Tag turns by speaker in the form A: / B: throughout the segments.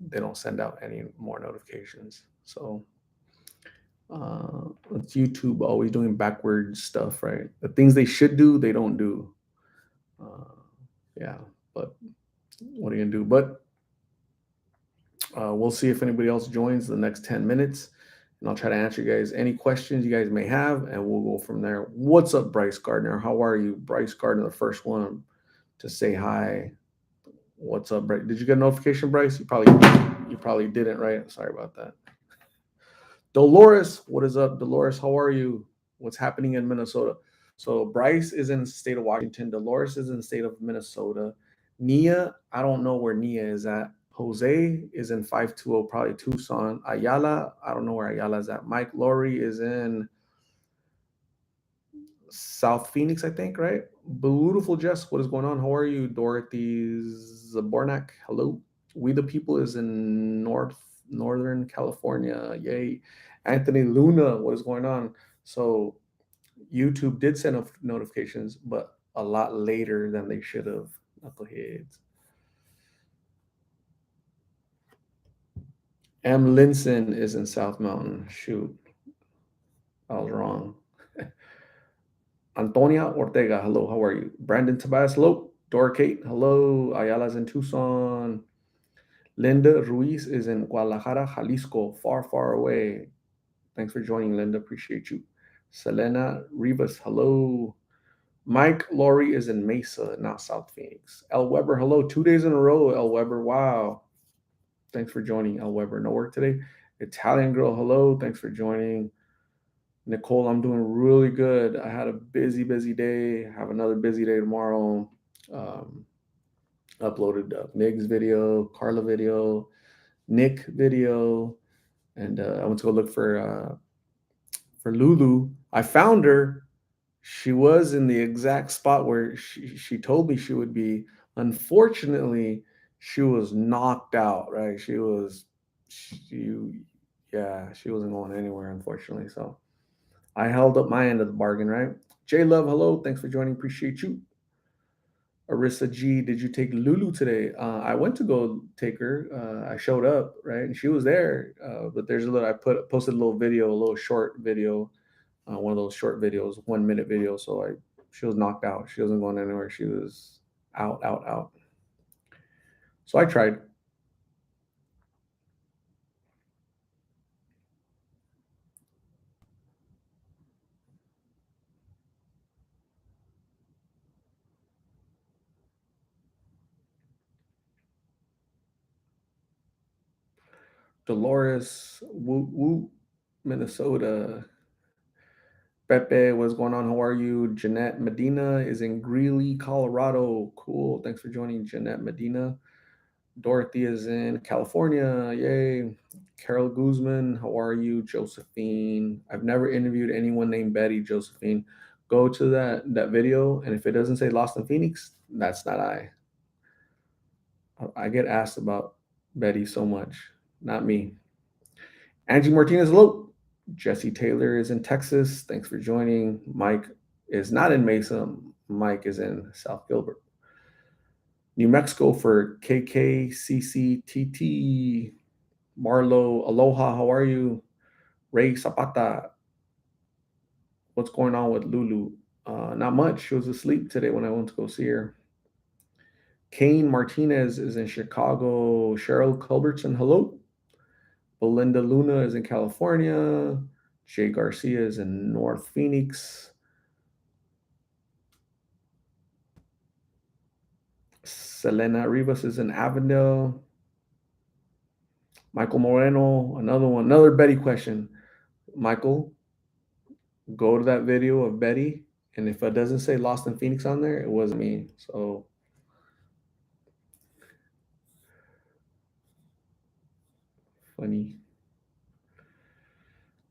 A: they don't send out any more notifications. So it's YouTube always doing backwards stuff, right? The things they should do, they don't do. Uh, yeah, but what are you gonna do? But we'll see if anybody else joins the next 10 minutes. And I'll try to answer you guys any questions you guys may have, and we'll go from there. What's up, Bryce Gardner? How are you? Bryce Gardner, the first one to say hi. What's up, Bryce? Did you get a notification, Bryce? You probably didn't, right? Sorry about that. Dolores, what is up, Dolores? How are you? What's happening in Minnesota? So Bryce is in the state of Washington. Dolores is in the state of Minnesota. Nia, I don't know where Nia is at. Jose is in 520, probably Tucson. Ayala, I don't know where Ayala is at. Mike Laurie is in South Phoenix, I think, right? Beautiful Jess, what is going on? How are you? Dorothy Zabornak, hello. We the People is in Northern California. Yay. Anthony Luna, what is going on? So YouTube did send notifications, but a lot later than they should have. Knuckleheads. M. Linson is in South Mountain. Shoot, I was wrong. Antonia Ortega, hello, how are you? Brandon Tobias, hello. Dora Kate, hello. Ayala's in Tucson. Linda Ruiz is in Guadalajara, Jalisco, far, far away. Thanks for joining, Linda. Appreciate you. Selena Rivas, hello. Mike Laurie is in Mesa, not South Phoenix. El Weber, hello. 2 days in a row, El Weber. Wow. Thanks for joining, El Weber. No work today. Italian girl, hello. Thanks for joining. Nicole, I'm doing really good. I had a busy, busy day. Have another busy day tomorrow. Um, uploaded Mig's video, Carla video, Nick video, and I went to go look for Lulu. I found her. She was in the exact spot where she told me she would be. Unfortunately, she was knocked out. Right? She yeah, she wasn't going anywhere. Unfortunately, so I held up my end of the bargain. Right? J Love, hello. Thanks for joining. Appreciate you. Arissa G, did you take Lulu today? I went to go take her. I showed up, right, and she was there. But there's a little. Posted a little video, a little short video, one of those short videos, 1 minute video. So she was knocked out. She wasn't going anywhere. She was out, out, out. So I tried. Dolores, woo woo, Minnesota. Pepe, what's going on? How are you? Jeanette Medina is in Greeley, Colorado. Cool. Thanks for joining, Jeanette Medina. Dorothy is in California. Yay. Carol Guzman, how are you? Josephine. I've never interviewed anyone named Betty. Josephine. Go to that video, and if it doesn't say Lost in Phoenix, that's not I. I get asked about Betty so much. Not me. Angie Martinez, hello. Jesse Taylor is in Texas. Thanks for joining. Mike is not in Mesa. Mike is in South Gilbert. New Mexico for KKCCTT. Marlo, aloha, how are you? Ray Zapata, what's going on with Lulu? Not much. She was asleep today when I went to go see her. Kane Martinez is in Chicago. Cheryl Culbertson, hello. Belinda Luna is in California. Jay Garcia is in North Phoenix. Selena Rivas is in Avondale. Michael Moreno, another one, another Betty question. Michael, go to that video of Betty, and if it doesn't say Lost in Phoenix on there, it wasn't me. So funny.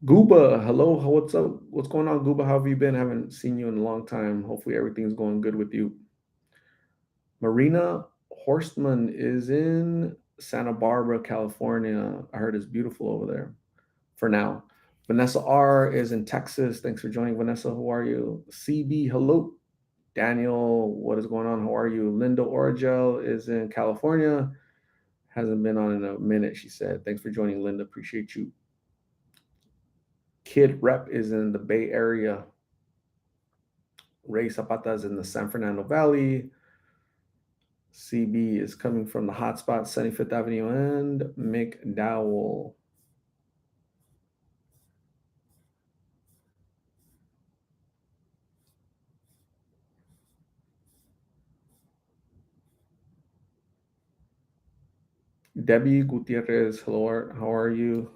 A: Gooba, hello, what's up? What's going on, Gooba? How have you been? Haven't seen you in a long time. Hopefully everything's going good with you. Marina Horstman is in Santa Barbara, California. I heard it's beautiful over there for now. Vanessa R is in Texas. Thanks for joining, Vanessa. How are you? CB, hello. Daniel, what is going on? How are you? Linda Origel is in California. Hasn't been on in a minute, she said. Thanks for joining, Linda. Appreciate you. Kid Rep is in the Bay Area. Ray Zapata is in the San Fernando Valley. CB is coming from the hotspot, 75th Avenue and McDowell. Debbie Gutierrez, hello, how are you?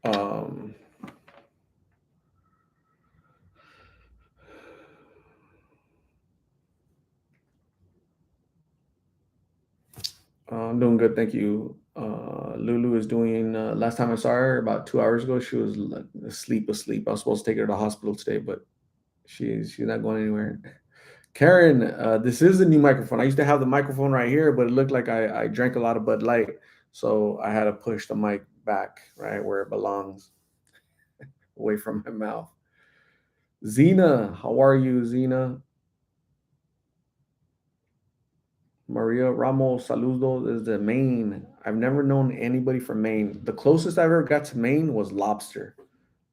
A: Um, I'm doing good, thank you. Lulu is doing. Last time I saw her about 2 hours ago, she was like asleep. I was supposed to take her to the hospital today, but she's not going anywhere. Karen, this is a new microphone. I used to have the microphone right here, but it looked like I drank a lot of Bud Light, so I had to push the mic back right where it belongs, away from my mouth. Zena, how are you, Zena? Maria Ramos Saludos is the Maine. I've never known anybody from Maine. The closest I ever got to Maine was lobster,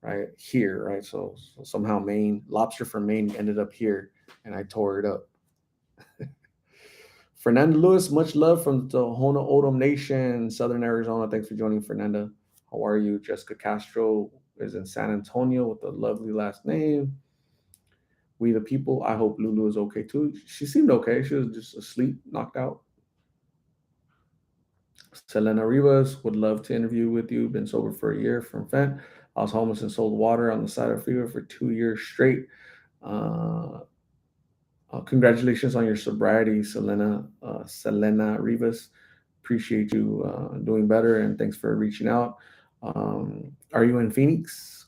A: right here, right. So somehow Maine lobster from Maine ended up here, and I tore it up. Fernanda Lewis, much love from the Tohono O'odham Nation, Southern Arizona. Thanks for joining, Fernanda. How are you? Jessica Castro is in San Antonio with a lovely last name. We the people. I hope Lulu is okay too. She seemed okay. She was just asleep, knocked out. Selena Rivas would love to interview with you. Been sober for a year from Fent. I was homeless and sold water on the side of the freeway for 2 years straight. Uh, Congratulations on your sobriety, Selena Rivas. Appreciate you doing better, and thanks for reaching out. Are you in Phoenix?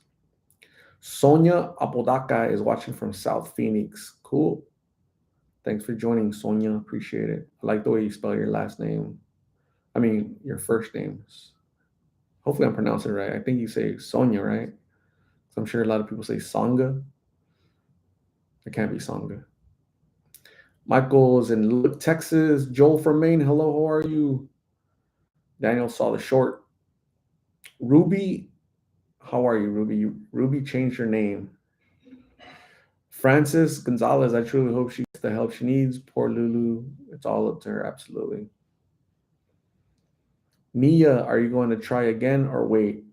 A: Sonia Apodaca is watching from South Phoenix. Cool. Thanks for joining, Sonia. Appreciate it. I like the way you spell your last name. I mean, your first name. Hopefully, I'm pronouncing it right. I think you say Sonia, right? So I'm sure a lot of people say Songa. It can't be Songa. Michael's in Texas. Joel from Maine. Hello, how are you? Daniel saw the short. Ruby, how are you, Ruby? Ruby changed her name. Francis Gonzalez, I truly hope she gets the help she needs. Poor Lulu. It's all up to her, absolutely. Mia, are you going to try again or wait?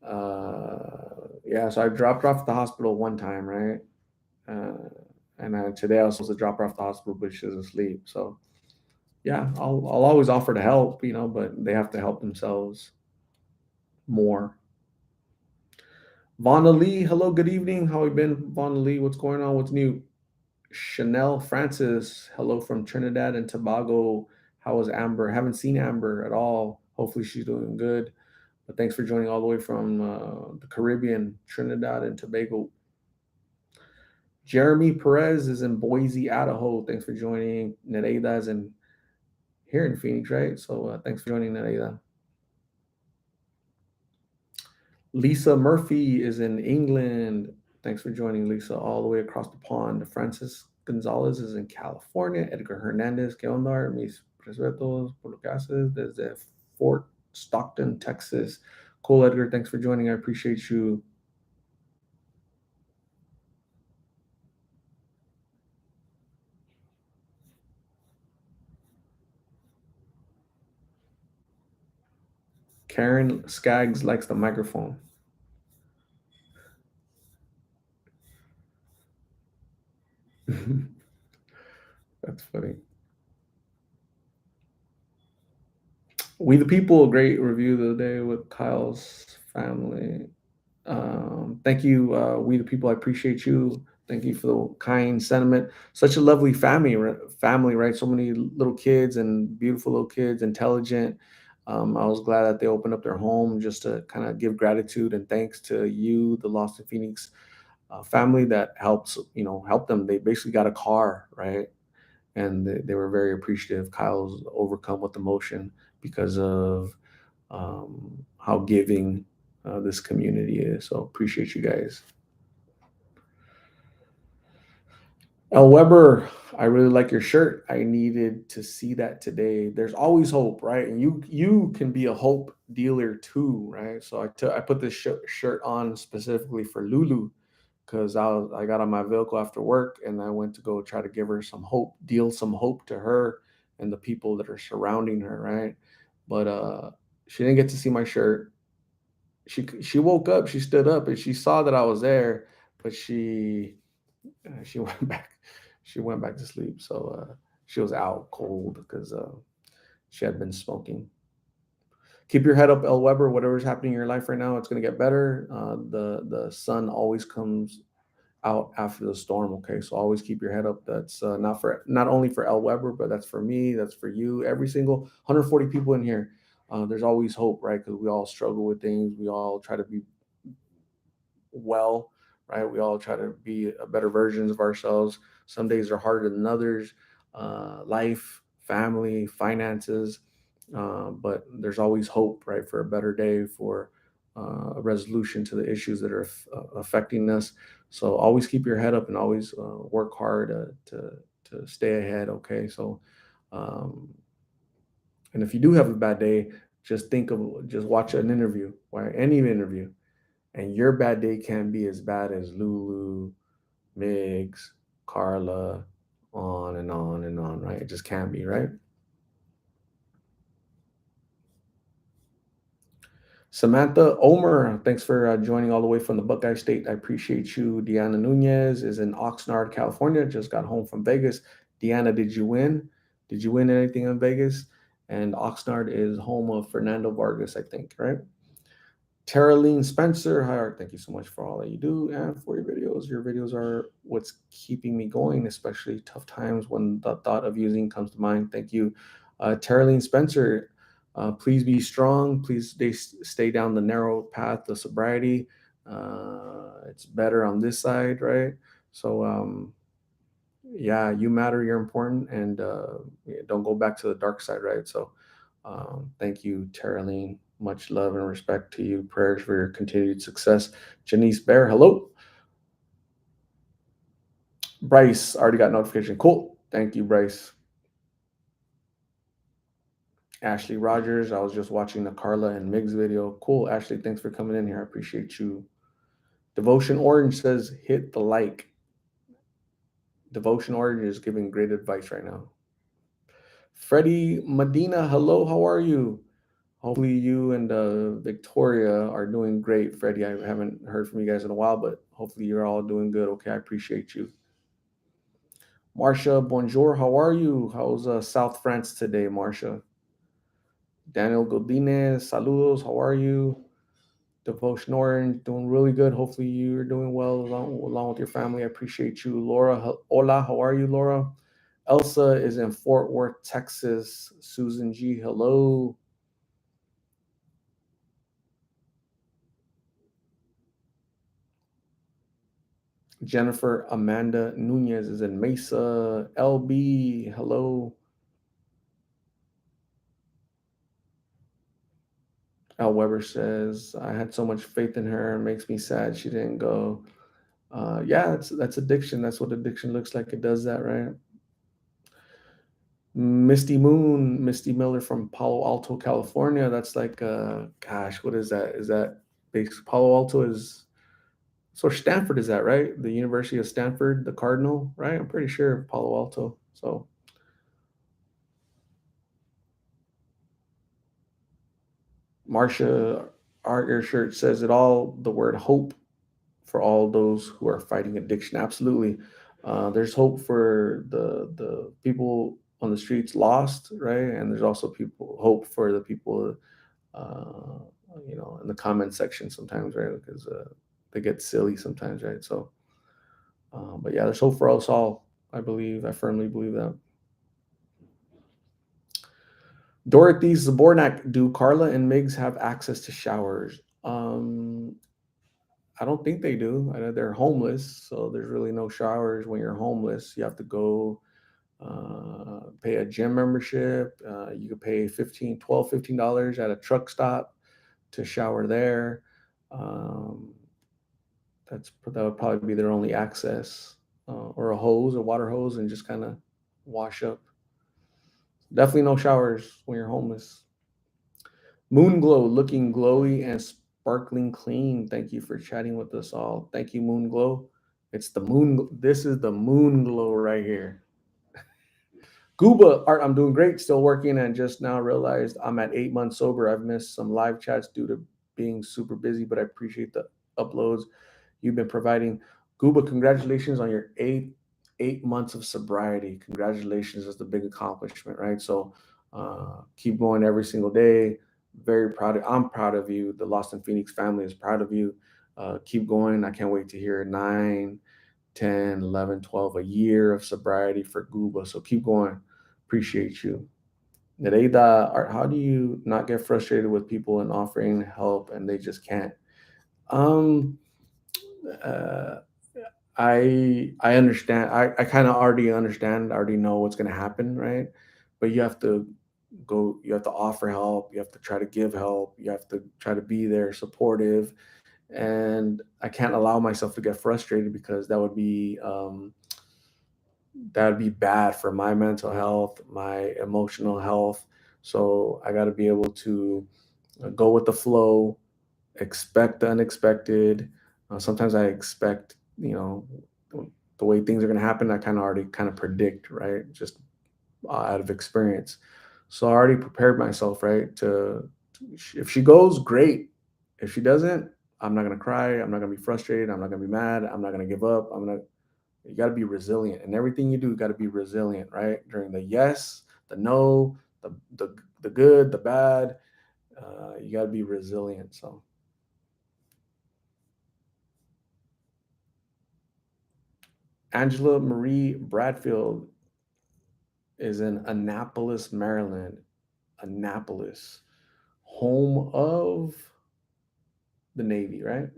A: Yeah, so I dropped her off at the hospital one time, right? Uh, and today I was supposed to drop her off at the hospital, but she was asleep. So yeah, I'll always offer to help, but they have to help themselves more. Vonna Lee, hello, good evening. How have you been, Vonna Lee? What's going on? What's new? Chanel Francis, hello from Trinidad and Tobago. How is Amber? Haven't seen Amber at all. Hopefully she's doing good. But thanks for joining all the way from the Caribbean, Trinidad and Tobago. Jeremy Perez is in Boise, Idaho. Thanks for joining. Nereida is in here in Phoenix, right? So thanks for joining, Nereida. Lisa Murphy is in England. Thanks for joining, Lisa, all the way across the pond. Francis Gonzalez is in California. Edgar Hernandez, ¿qué onda? Mis respetos por lo que haces desde Fort Stockton, Texas. Cool, Edgar. Thanks for joining. I appreciate you. Karen Skaggs likes the microphone. That's funny. We the People, a great review the other day with Kyle's family. Thank you, We the People. I appreciate you. Thank you for the kind sentiment. Such a lovely family, right? So many little kids and beautiful little kids, intelligent. I was glad that they opened up their home just to kind of give gratitude and thanks to you, the Lost in Phoenix family that help them. They basically got a car, right? And they were very appreciative. Kyle's overcome with emotion because of how giving this community is. So appreciate you guys. El Weber, I really like your shirt. I needed to see that today. There's always hope, right? And you can be a hope dealer too, right? So I put this shirt on specifically for Lulu because I got on my vehicle after work and I went to go try to give her some hope, deal some hope to her and the people that are surrounding her, right? But she didn't get to see my shirt. She woke up, she stood up, and she saw that I was there, but she went back. She went back to sleep. So she was out cold because she had been smoking. Keep your head up, El Weber. Whatever's happening in your life right now, it's gonna get better. The sun always comes out after the storm. Okay, so always keep your head up. That's not only for El Weber, but that's for me. That's for you. Every single 140 people in here. There's always hope, right? Because we all struggle with things. We all try to be well, right? We all try to be better versions of ourselves. Some days are harder than others. Life, family, finances, but there's always hope, right, for a better day, for a resolution to the issues that are affecting us. So always keep your head up and always work hard to stay ahead. Okay, so um, and if you do have a bad day, just watch an interview, right? Any interview, and your bad day can be as bad as Lulu, Migs, Carla, on and on and on, right? It just can be, right? Samantha Omer, thanks for joining all the way from the Buckeye State. I appreciate you. Deanna Nunez is in Oxnard, California. Just got home from Vegas. Deanna, did you win? Did you win anything in Vegas? And Oxnard is home of Fernando Vargas, I think, right? Taraline Spencer, hi Art, thank you so much for all that you do and for your videos. Your videos are what's keeping me going, especially tough times when the thought of using comes to mind. Thank you. Taraline Spencer, please be strong. Please stay down the narrow path of sobriety. It's better on this side, right? So, yeah, you matter, you're important, and yeah, don't go back to the dark side, right? So, thank you, Taraline. Much love and respect to you. Prayers for your continued success. Janice Bear, hello. Bryce, already got notification. Cool. Thank you, Bryce. Ashley Rogers, I was just watching the Carla and Migs video. Cool. Ashley, thanks for coming in here. I appreciate you. Devotion Orange says, hit the like. Devotion Orange is giving great advice right now. Freddie Medina, hello. How are you? Hopefully, you and Victoria are doing great. Freddie, I haven't heard from you guys in a while, but hopefully, you're all doing good. Okay, I appreciate you. Marcia, bonjour. How are you? How's South France today, Marcia? Daniel Godinez, saludos. How are you? Devotion Orange, doing really good. Hopefully, you're doing well along with your family. I appreciate you. Laura, hola. How are you, Laura? Elsa is in Fort Worth, Texas. Susan G, hello. Jennifer Amanda Nunez is in Mesa. LB, hello. Al Weber says, I had so much faith in her. It makes me sad she didn't go. Yeah, that's addiction. That's what addiction looks like. It does that, right? Misty Moon, Misty Miller from Palo Alto, California. That's like, gosh, what is that? Is that Palo Alto is so Stanford is that right? The University of Stanford, the Cardinal, right? I'm pretty sure Palo Alto. So Marcia, our ear shirt says it all. The word hope for all those who are fighting addiction. Absolutely, there's hope for the people on the streets lost, right? And there's also people hope for the people, uh, in the comment section sometimes, right? Because they get silly sometimes, right? So, but yeah, there's hope for us all. I believe. I firmly believe that. Dorothy Zabornak, do Carla and Migs have access to showers? I don't think they do. I know they're homeless, so there's really no showers when you're homeless. You have to go pay a gym membership. You could pay $15 at a truck stop to shower there. Um, that would probably be their only access. or a hose, a water hose, and just kind of wash up. Definitely no showers when you're homeless. Moonglow, looking glowy and sparkling clean. Thank you for chatting with us all. Thank you, Moonglow. It's the moon. This is the moon glow right here. Gooba art, I'm doing great. Still working, and just now realized I'm at 8 months sober. I've missed some live chats due to being super busy, but I appreciate the uploads you've been providing. Gooba, congratulations on your 8 months of sobriety. Congratulations, is the big accomplishment, right? So keep going every single day. Very proud. I'm proud of you. The Lost in Phoenix family is proud of you. Keep going. I can't wait to hear 9, 10, 11, 12, a year of sobriety for Gooba. So keep going. Appreciate you. Nereida, how do you not get frustrated with people and offering help and they just can't? Um, uh, I understand. I kind of already understand. I already know what's going to happen, right? But you have to go. You have to offer help. You have to try to give help. You have to try to be there, supportive. And I can't allow myself to get frustrated because that would be bad for my mental health, my emotional health. So I got to be able to go with the flow, expect the unexpected. Sometimes I expect, the way things are going to happen. I kind of already kind of predict, right? Just out of experience. So I already prepared myself, right? If she goes, great. If she doesn't, I'm not going to cry. I'm not going to be frustrated. I'm not going to be mad. I'm not going to give up. You got to be resilient and everything you do, you got to be resilient, right? During the yes, the no, the good, the bad, you got to be resilient. So Angela Marie Bradfield is in Annapolis, Maryland. Annapolis, home of the Navy, right?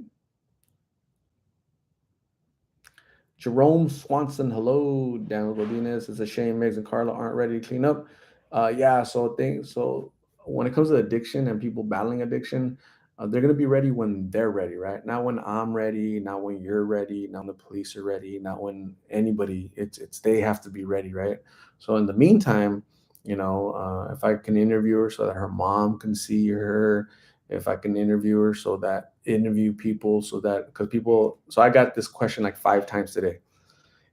A: Jerome Swanson, hello. Daniel Godinez, it's a shame Megs and Carla aren't ready to clean up. Yeah, so when it comes to addiction and people battling addiction, they're gonna be ready when they're ready, right? Not when I'm ready, not when you're ready, not when the police are ready, not when anybody. It's they have to be ready, right? So in the meantime, if I can interview her so that her mom can see her, if I can interview people so that because people, so I got this question like 5 times today.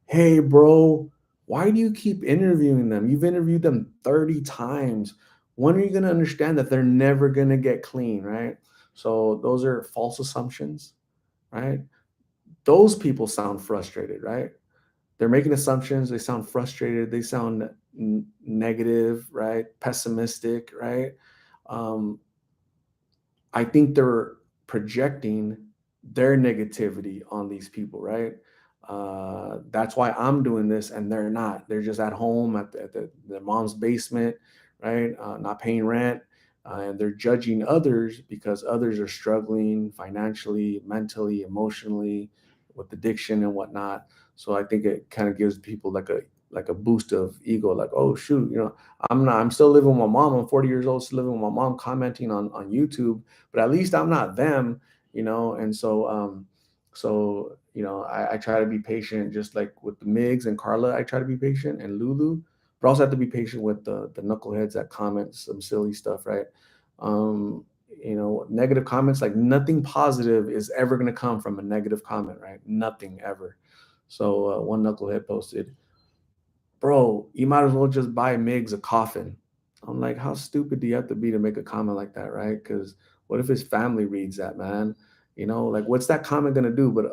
A: Hey, bro, why do you keep interviewing them? You've interviewed them 30 times. When are you going to understand that they're never going to get clean, right? So those are false assumptions, right? Those people sound frustrated, right? They're making assumptions. They sound frustrated. They sound negative, right? Pessimistic, right? Um, I think they're projecting their negativity on these people, right? That's why I'm doing this and they're not. They're just at home at their mom's basement, right? Not paying rent. And they're judging others because others are struggling financially, mentally, emotionally, with addiction and whatnot. So I think it kind of gives people like a boost of ego, like, oh shoot, I'm still living with my mom. I'm 40 years old, still living with my mom, commenting on YouTube, but at least I'm not them, and so I try to be patient, just like with the Migs and Carla. I try to be patient, and Lulu, but also have to be patient with the knuckleheads that comment some silly stuff, right? Negative comments, like nothing positive is ever going to come from a negative comment, right? Nothing ever. So one knucklehead posted, bro, you might as well just buy Migs a coffin. I'm like, how stupid do you have to be to make a comment like that, right? Because what if his family reads that, man? Like what's that comment gonna do? But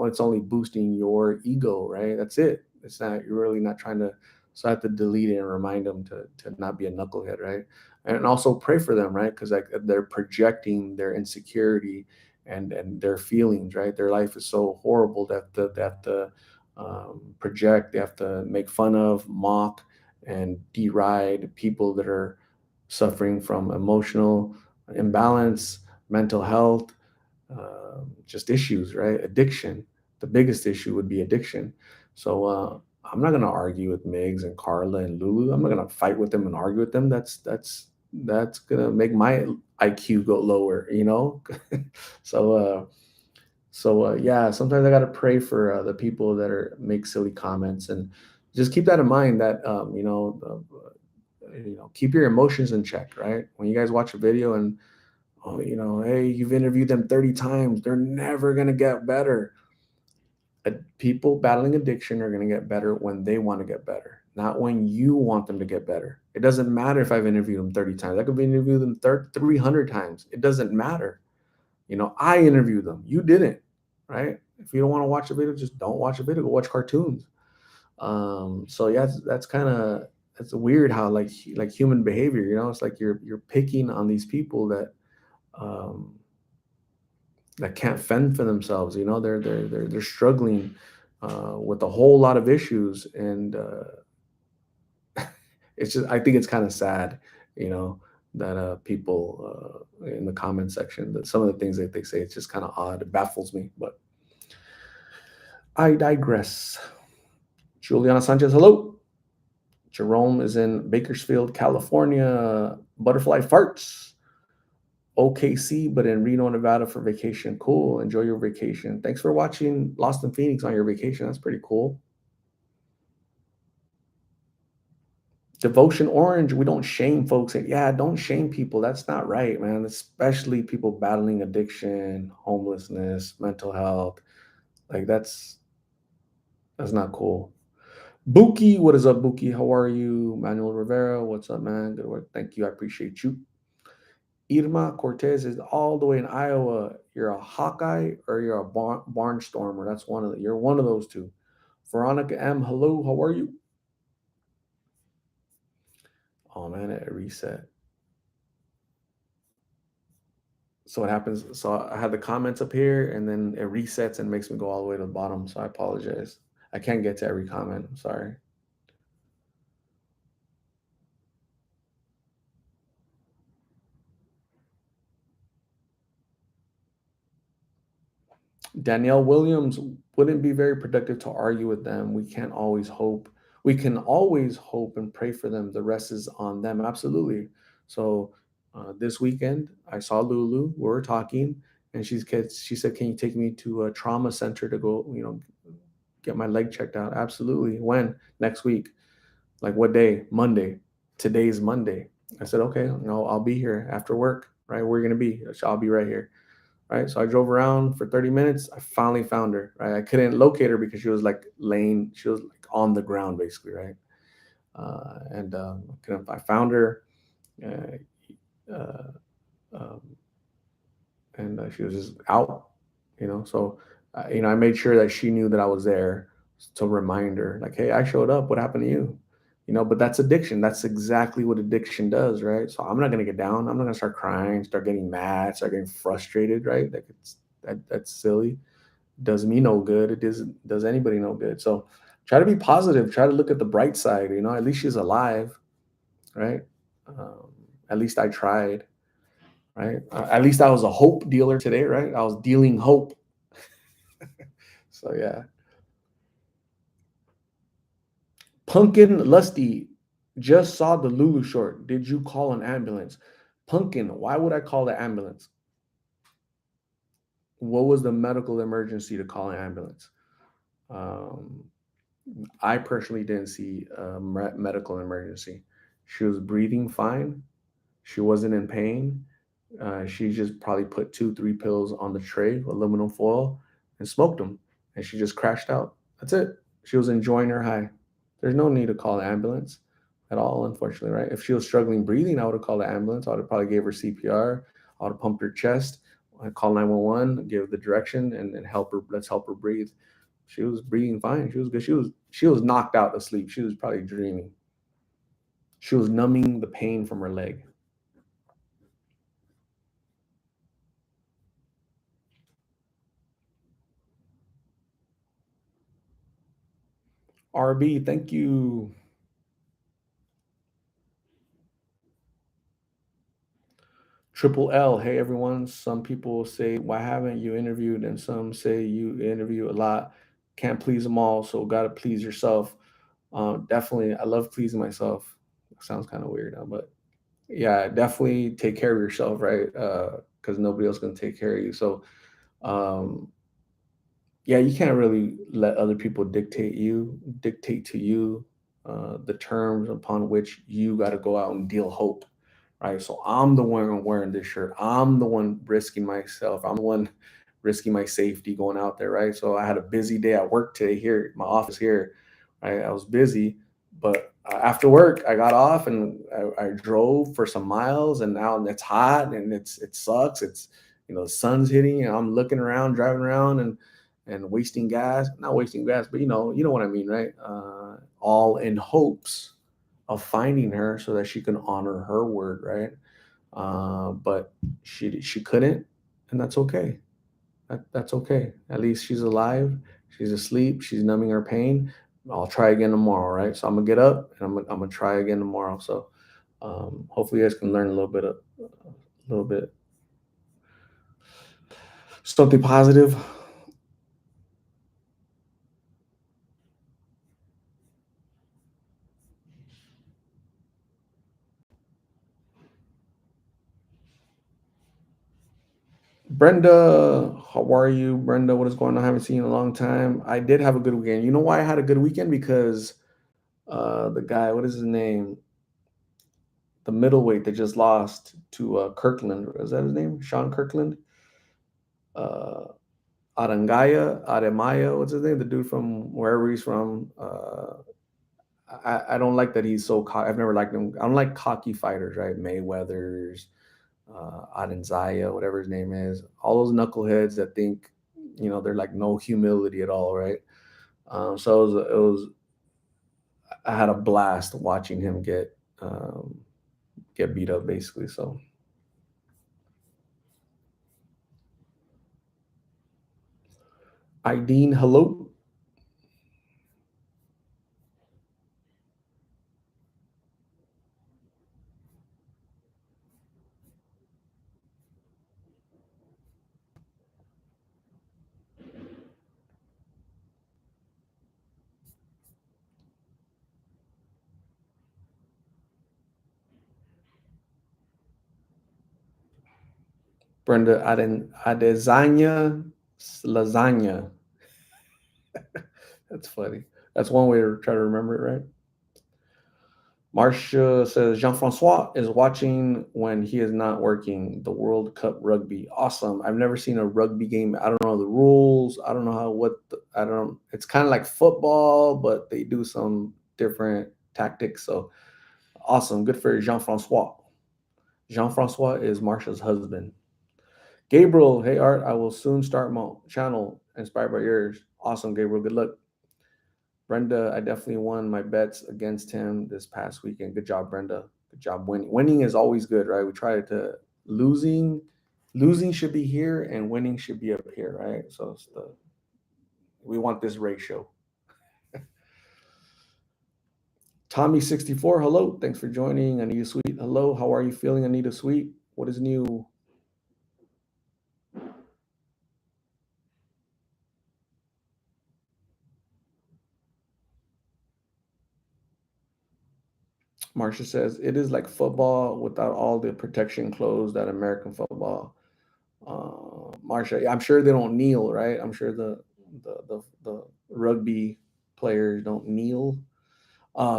A: it's only boosting your ego, right? That's it. It's not. You're really not trying to. So I have to delete it and remind them to not be a knucklehead, right? And also pray for them, right? Because like they're projecting their insecurity and their feelings, right? Their life is so horrible that they have to project, they have to make fun of, mock, and deride people that are suffering from emotional imbalance, mental health, just issues, right? Addiction. The biggest issue would be addiction. So I'm not going to argue with Migs and Carla and Lulu. I'm not going to fight with them and argue with them. That's going to make my IQ go lower, so So yeah, sometimes I gotta pray for the people that are make silly comments, and just keep that in mind. That keep your emotions in check, right? When you guys watch a video and hey, you've interviewed them 30 times, they're never gonna get better. People battling addiction are gonna get better when they want to get better, not when you want them to get better. It doesn't matter if I've interviewed them 30 times. I could be interviewed them 300 times. It doesn't matter. I interviewed them. You didn't, right? If you don't want to watch a video, just don't watch a video. Go watch cartoons. So yeah, that's kind of it's weird how like human behavior. It's like you're picking on these people um, that can't fend for themselves. They're struggling with a whole lot of issues, and it's just I think it's kind of sad. You know that people in the comment section, that some of the things that they say, it's just kind of odd. It baffles me, but I digress. Juliana Sanchez, hello. Jerome is in Bakersfield, California. Butterfly farts. OKC, but in Reno, Nevada for vacation. Cool. Enjoy your vacation. Thanks for watching Lost in Phoenix on your vacation. That's pretty cool. Devotion Orange, we don't shame folks. Yeah, don't shame people. That's not right, man. Especially people battling addiction, homelessness, mental health. Like that's not cool. Buki, what is up, Buki? How are you? Manuel Rivera, what's up, man? Good work. Thank you. I appreciate you. Irma Cortez is all the way in Iowa. You're a Hawkeye or you're a Barnstormer. That's you're one of those two. Veronica M, hello, how are you? Oh man, it reset. So what happens? So I had the comments up here, and then it resets and makes me go all the way to the bottom. So I apologize. I can't get to every comment. I'm sorry. Danielle Williams, wouldn't be very productive to argue with them. We can't always hope. We can always hope and pray for them. The rest is on them. Absolutely. So this weekend, I saw Lulu. We were talking, and she said, "Can you take me to a trauma center to go, get my leg checked out?" Absolutely. When? Next week. Like what day? Monday. Today's Monday. I said, "Okay, no, I'll be here after work. Right? Where are you gonna be? I'll be right here." Right. So I drove around for 30 minutes. I finally found her. Right. I couldn't locate her because she was like on the ground basically. Right. And I found her. Uh, uh, um, and she was just out, So, I made sure that she knew that I was there to remind her, like, hey, I showed up. What happened to you? But that's addiction. That's exactly what addiction does, right? So I'm not gonna get down. I'm not gonna start crying, start getting mad, start getting frustrated, right? That's silly. Does me no good. It does anybody no good. So try to be positive. Try to look at the bright side. At least she's alive, right? Um, at least I tried, right? At least I was a hope dealer today, right? I was dealing hope. So yeah. Pumpkin Lusty just saw the Lulu short. Did you call an ambulance? Pumpkin, why would I call the ambulance? What was the medical emergency to call an ambulance? Um, I personally didn't see a medical emergency. She was breathing fine. She wasn't in pain. She just probably put 2, 3 pills on the tray, aluminum foil, and smoked them. And she just crashed out. That's it. She was enjoying her high. There's no need to call an ambulance at all, unfortunately, right? If she was struggling breathing, I would have called the ambulance. I would have probably gave her CPR. I would have pumped her chest. I'd call 911, give the direction, and help her. Let's help her breathe. She was breathing fine. She was good. She was knocked out to sleep. She was probably dreaming. She was numbing the pain from her leg. RB, thank you. Triple L, hey everyone. Some people say, why haven't you interviewed? And some say you interview a lot. Can't please them all, so gotta please yourself. Definitely, I love pleasing myself. Sounds kind of weird, but yeah, definitely take care of yourself, right? Because nobody else gonna take care of you. So, um, Yeah, you can't really let other people dictate to you the terms upon which you got to go out and deal hope, right? So I'm the one wearing this shirt. I'm the one risking myself. I'm the one risking my safety going out there, right? So I had a busy day at work today here, my office here, right? I was busy, but after work, I got off and I drove for some miles, and now it's hot and it sucks. It's the sun's hitting, and I'm looking around, driving around, and wasting gas. Not wasting gas, but you know what I mean, right? All in hopes of finding her so that she can honor her word, right? But she couldn't, and that's okay. That's okay. At least she's alive. She's asleep. She's numbing her pain. I'll try again tomorrow, right? So I'm gonna get up and I'm gonna try again tomorrow. So hopefully you guys can learn a little bit something positive. Brenda, how are you, Brenda? What is going on? I haven't seen you in a long time. I did have a good weekend. You know why I had a good weekend? Because the guy, what is his name? The middleweight that just lost to Kirkland. Is that his name? Sean Kirkland? Uh, Ademaya, what's his name? The dude from wherever he's from. I don't like that he's so cocky. I've never liked him. I don't like cocky fighters, right? Mayweather's, Adenzaya, whatever his name is. All those knuckleheads that think, they're like no humility at all, right? So I had a blast watching him get beat up, basically. So, Ideen, hello. Brenda Adesanya lasagna. That's funny. That's one way to try to remember it, right? Marcia says Jean Francois is watching when he is not working the World Cup rugby. Awesome. I've never seen a rugby game. I don't know the rules. I don't know I don't. It's kind of like football, but they do some different tactics. So awesome. Good for Jean Francois. Jean Francois is Marcia's husband. Gabriel, hey Art, I will soon start my channel inspired by yours. Awesome, Gabriel. Good luck. Brenda, I definitely won my bets against him this past weekend. Good job, Brenda. Good job winning. Winning is always good, right? We try to losing, losing should be here and winning should be up here, right? So we want this ratio. Tommy64, hello. Thanks for joining. Anita Sweet, hello. How are you feeling, Anita Sweet? What is new? Marcia says it is like football without all the protection clothes that American football. Marsha, I'm sure they don't kneel, right? I'm sure the rugby players don't kneel.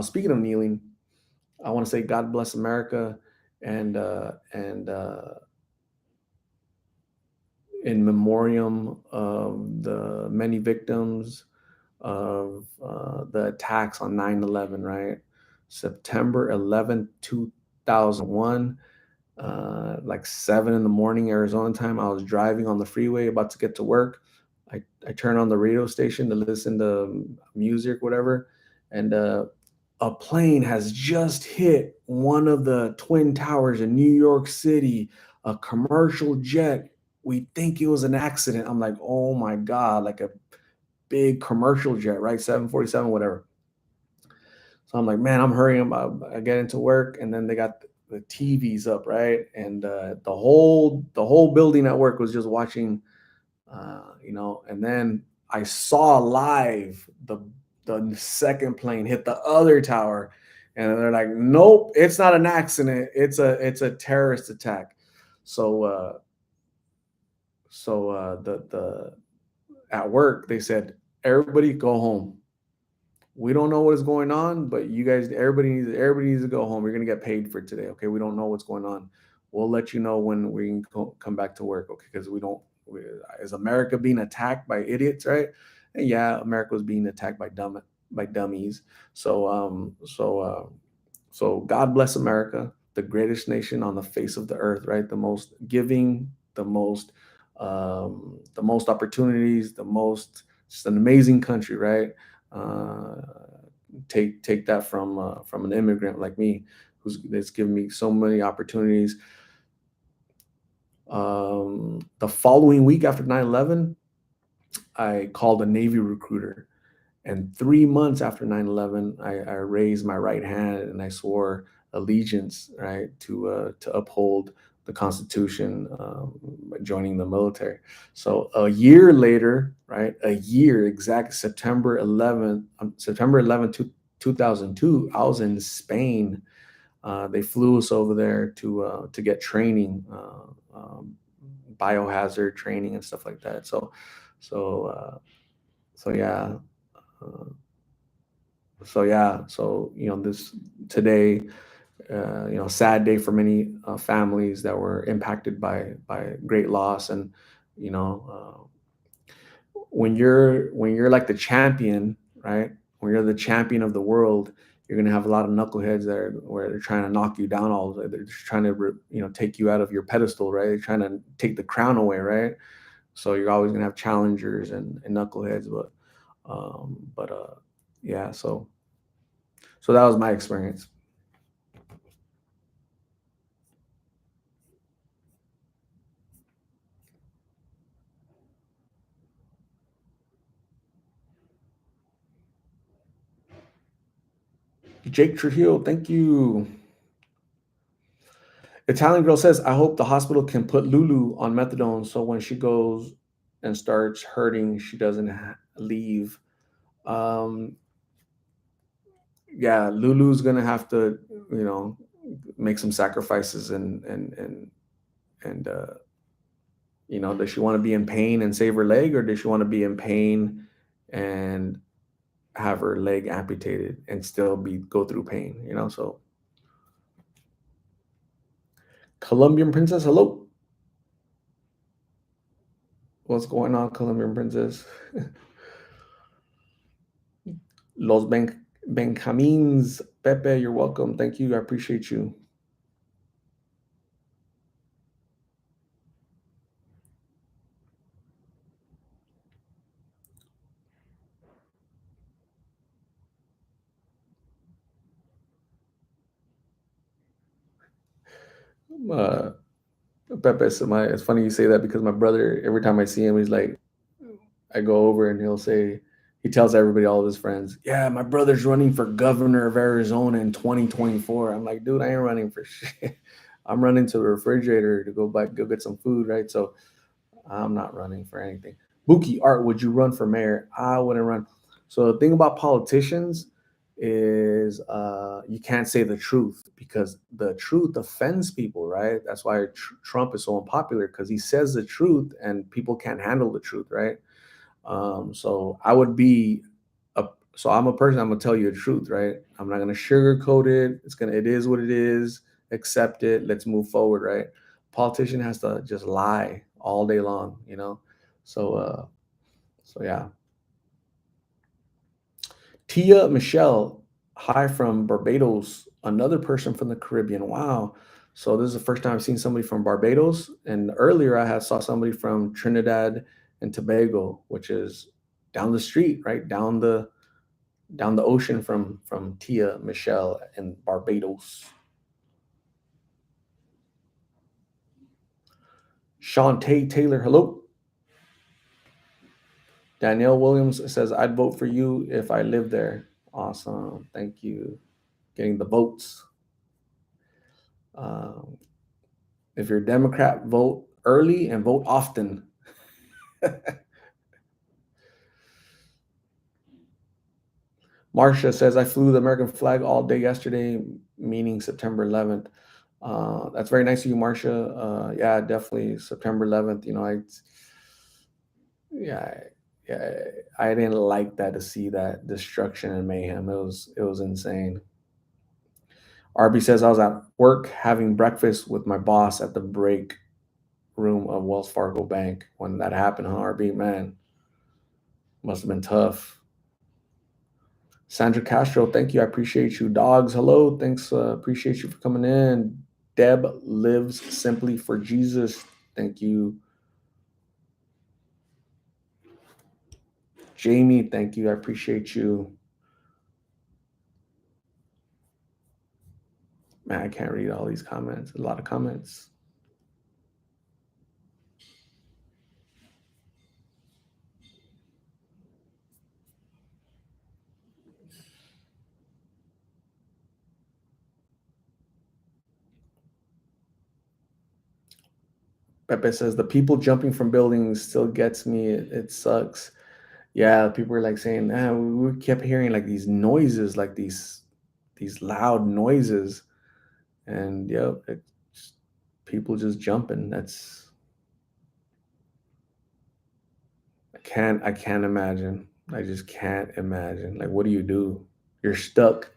A: Speaking of kneeling, I want to say God bless America, and in memoriam of the many victims of the attacks on 9/11, right? September 11th, 2001, like 7 in the morning Arizona time. I was driving on the freeway about to get to work. I turn on the radio station to listen to music, whatever, and a plane has just hit one of the twin towers in New York City, a commercial jet. We think it was an accident. I'm like, oh my God, like a big commercial jet, right? 747, whatever. So I'm like, man, I'm hurrying. I get into work, and then they got the TVs up, right? And the whole building at work was just watching, And then I saw live the second plane hit the other tower, and they're like, nope, it's not an accident. It's a terrorist attack. So the at work, they said, everybody go home. We don't know what is going on, but you guys, everybody needs to go home. You're gonna get paid for today. Okay, we don't know what's going on. We'll let you know when we can come back to work. Okay, because we don't. Is America being attacked by idiots, right? And yeah, America was being attacked by dummies. So so God bless America, the greatest nation on the face of the earth, right? The most giving, the most opportunities, the most, just an amazing country, right? Uh, take that from an immigrant like me, who's that's given me so many opportunities. The following week after 9/11, I called a Navy recruiter. And 3 months after 9/11, I raised my right hand and I swore allegiance, right, to uphold the Constitution, by joining the military. So a year later, right, a year exact, September 11th, 2002, I was in Spain. They flew us over there to get training, biohazard training and stuff like that. So so yeah. Uh, so this today, sad day for many families that were impacted by great loss. And you know when you're like the champion, right? When you're the champion of the world, you're going to have a lot of knuckleheads that are where they're trying to knock you down. All they're just trying to take you out of your pedestal, right? They're trying to take the crown away, right? So you're always going to have challengers and knuckleheads. But yeah, so that was my experience. Jake Trujillo, thank you. Italian girl says, I hope the hospital can put Lulu on methadone so when she goes and starts hurting, she doesn't leave. Um, yeah, Lulu's gonna have to, you know, make some sacrifices and does she want to be in pain and save her leg, or does she want to be in pain and have her leg amputated and still be go through pain? So Colombian princess, hello. What's going on, Colombian princess? Los Benjamins, Pepe, you're welcome. Thank you. I appreciate you. Uh, Pepe, it's funny you say that because my brother, every time I see him, he's like, I go over and he tells everybody, all of his friends, yeah, my brother's running for governor of Arizona in 2024. I'm like, dude, I ain't running for shit. I'm running to the refrigerator to go get some food, right? So I'm not running for anything. Buki Art, would you run for mayor? I wouldn't run. So the thing about politicians is you can't say the truth because the truth offends people, right? That's why Trump is so unpopular because he says the truth and people can't handle the truth, right? So I would be a so I'm a person. I'm gonna tell you the truth, right? I'm not gonna sugarcoat it. It is what it is. Accept it. Let's move forward, right? Politician has to just lie all day long. So so yeah. Tia Michelle, hi from Barbados, another person from the Caribbean. Wow. So this is the first time I've seen somebody from Barbados. And earlier I had saw somebody from Trinidad and Tobago, which is down the street, right? Down the ocean from Tia Michelle in Barbados. Shantae Taylor, hello. Danielle Williams says, I'd vote for you if I lived there. Awesome. Thank you. Getting the votes. Um, if you're a Democrat, vote early and vote often. Marcia says, I flew the American flag all day yesterday, meaning September 11th. That's very nice of you, Marcia. Yeah, definitely September 11th. Yeah, Yeah, I didn't like that to see that destruction and mayhem. It was insane. RB says I was at work having breakfast with my boss at the break room of Wells Fargo Bank when that happened. Huh, RB, man, must have been tough. Sandra Castro, thank you. I appreciate you. Dogs, hello. Thanks. Appreciate you for coming in. Deb lives simply for Jesus. Thank you. Jamie, thank you. I appreciate you. Man, I can't read all these comments. A lot of comments. Pepe says the people jumping from buildings still gets me. It sucks. Yeah, people were like saying, we kept hearing like these noises, like these loud noises, and yep, it's people just jumping. That's I can't imagine. I just can't imagine. Like, what do you do? You're stuck.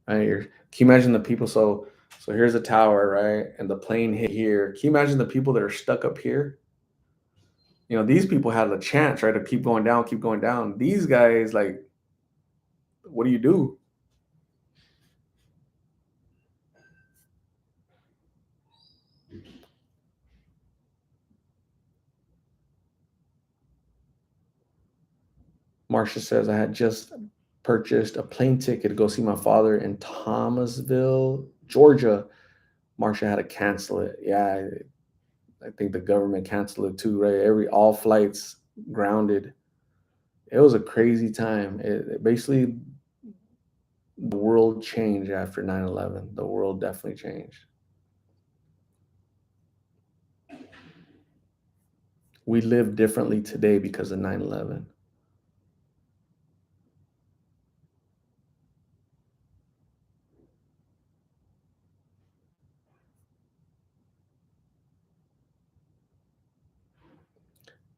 A: Right? Can you imagine the people? So here's a tower, right? And the plane hit here. Can you imagine the people that are stuck up here? These people had a chance, right, to keep going down, keep going down. These guys, like, what do you do? Marcia says, I had just purchased a plane ticket to go see my father in Thomasville, Georgia. Marcia had to cancel it. Yeah, I think the government canceled it too, right? All flights grounded. It was a crazy time. Basically, the world changed after 9/11. The world definitely changed. We live differently today because of 9/11.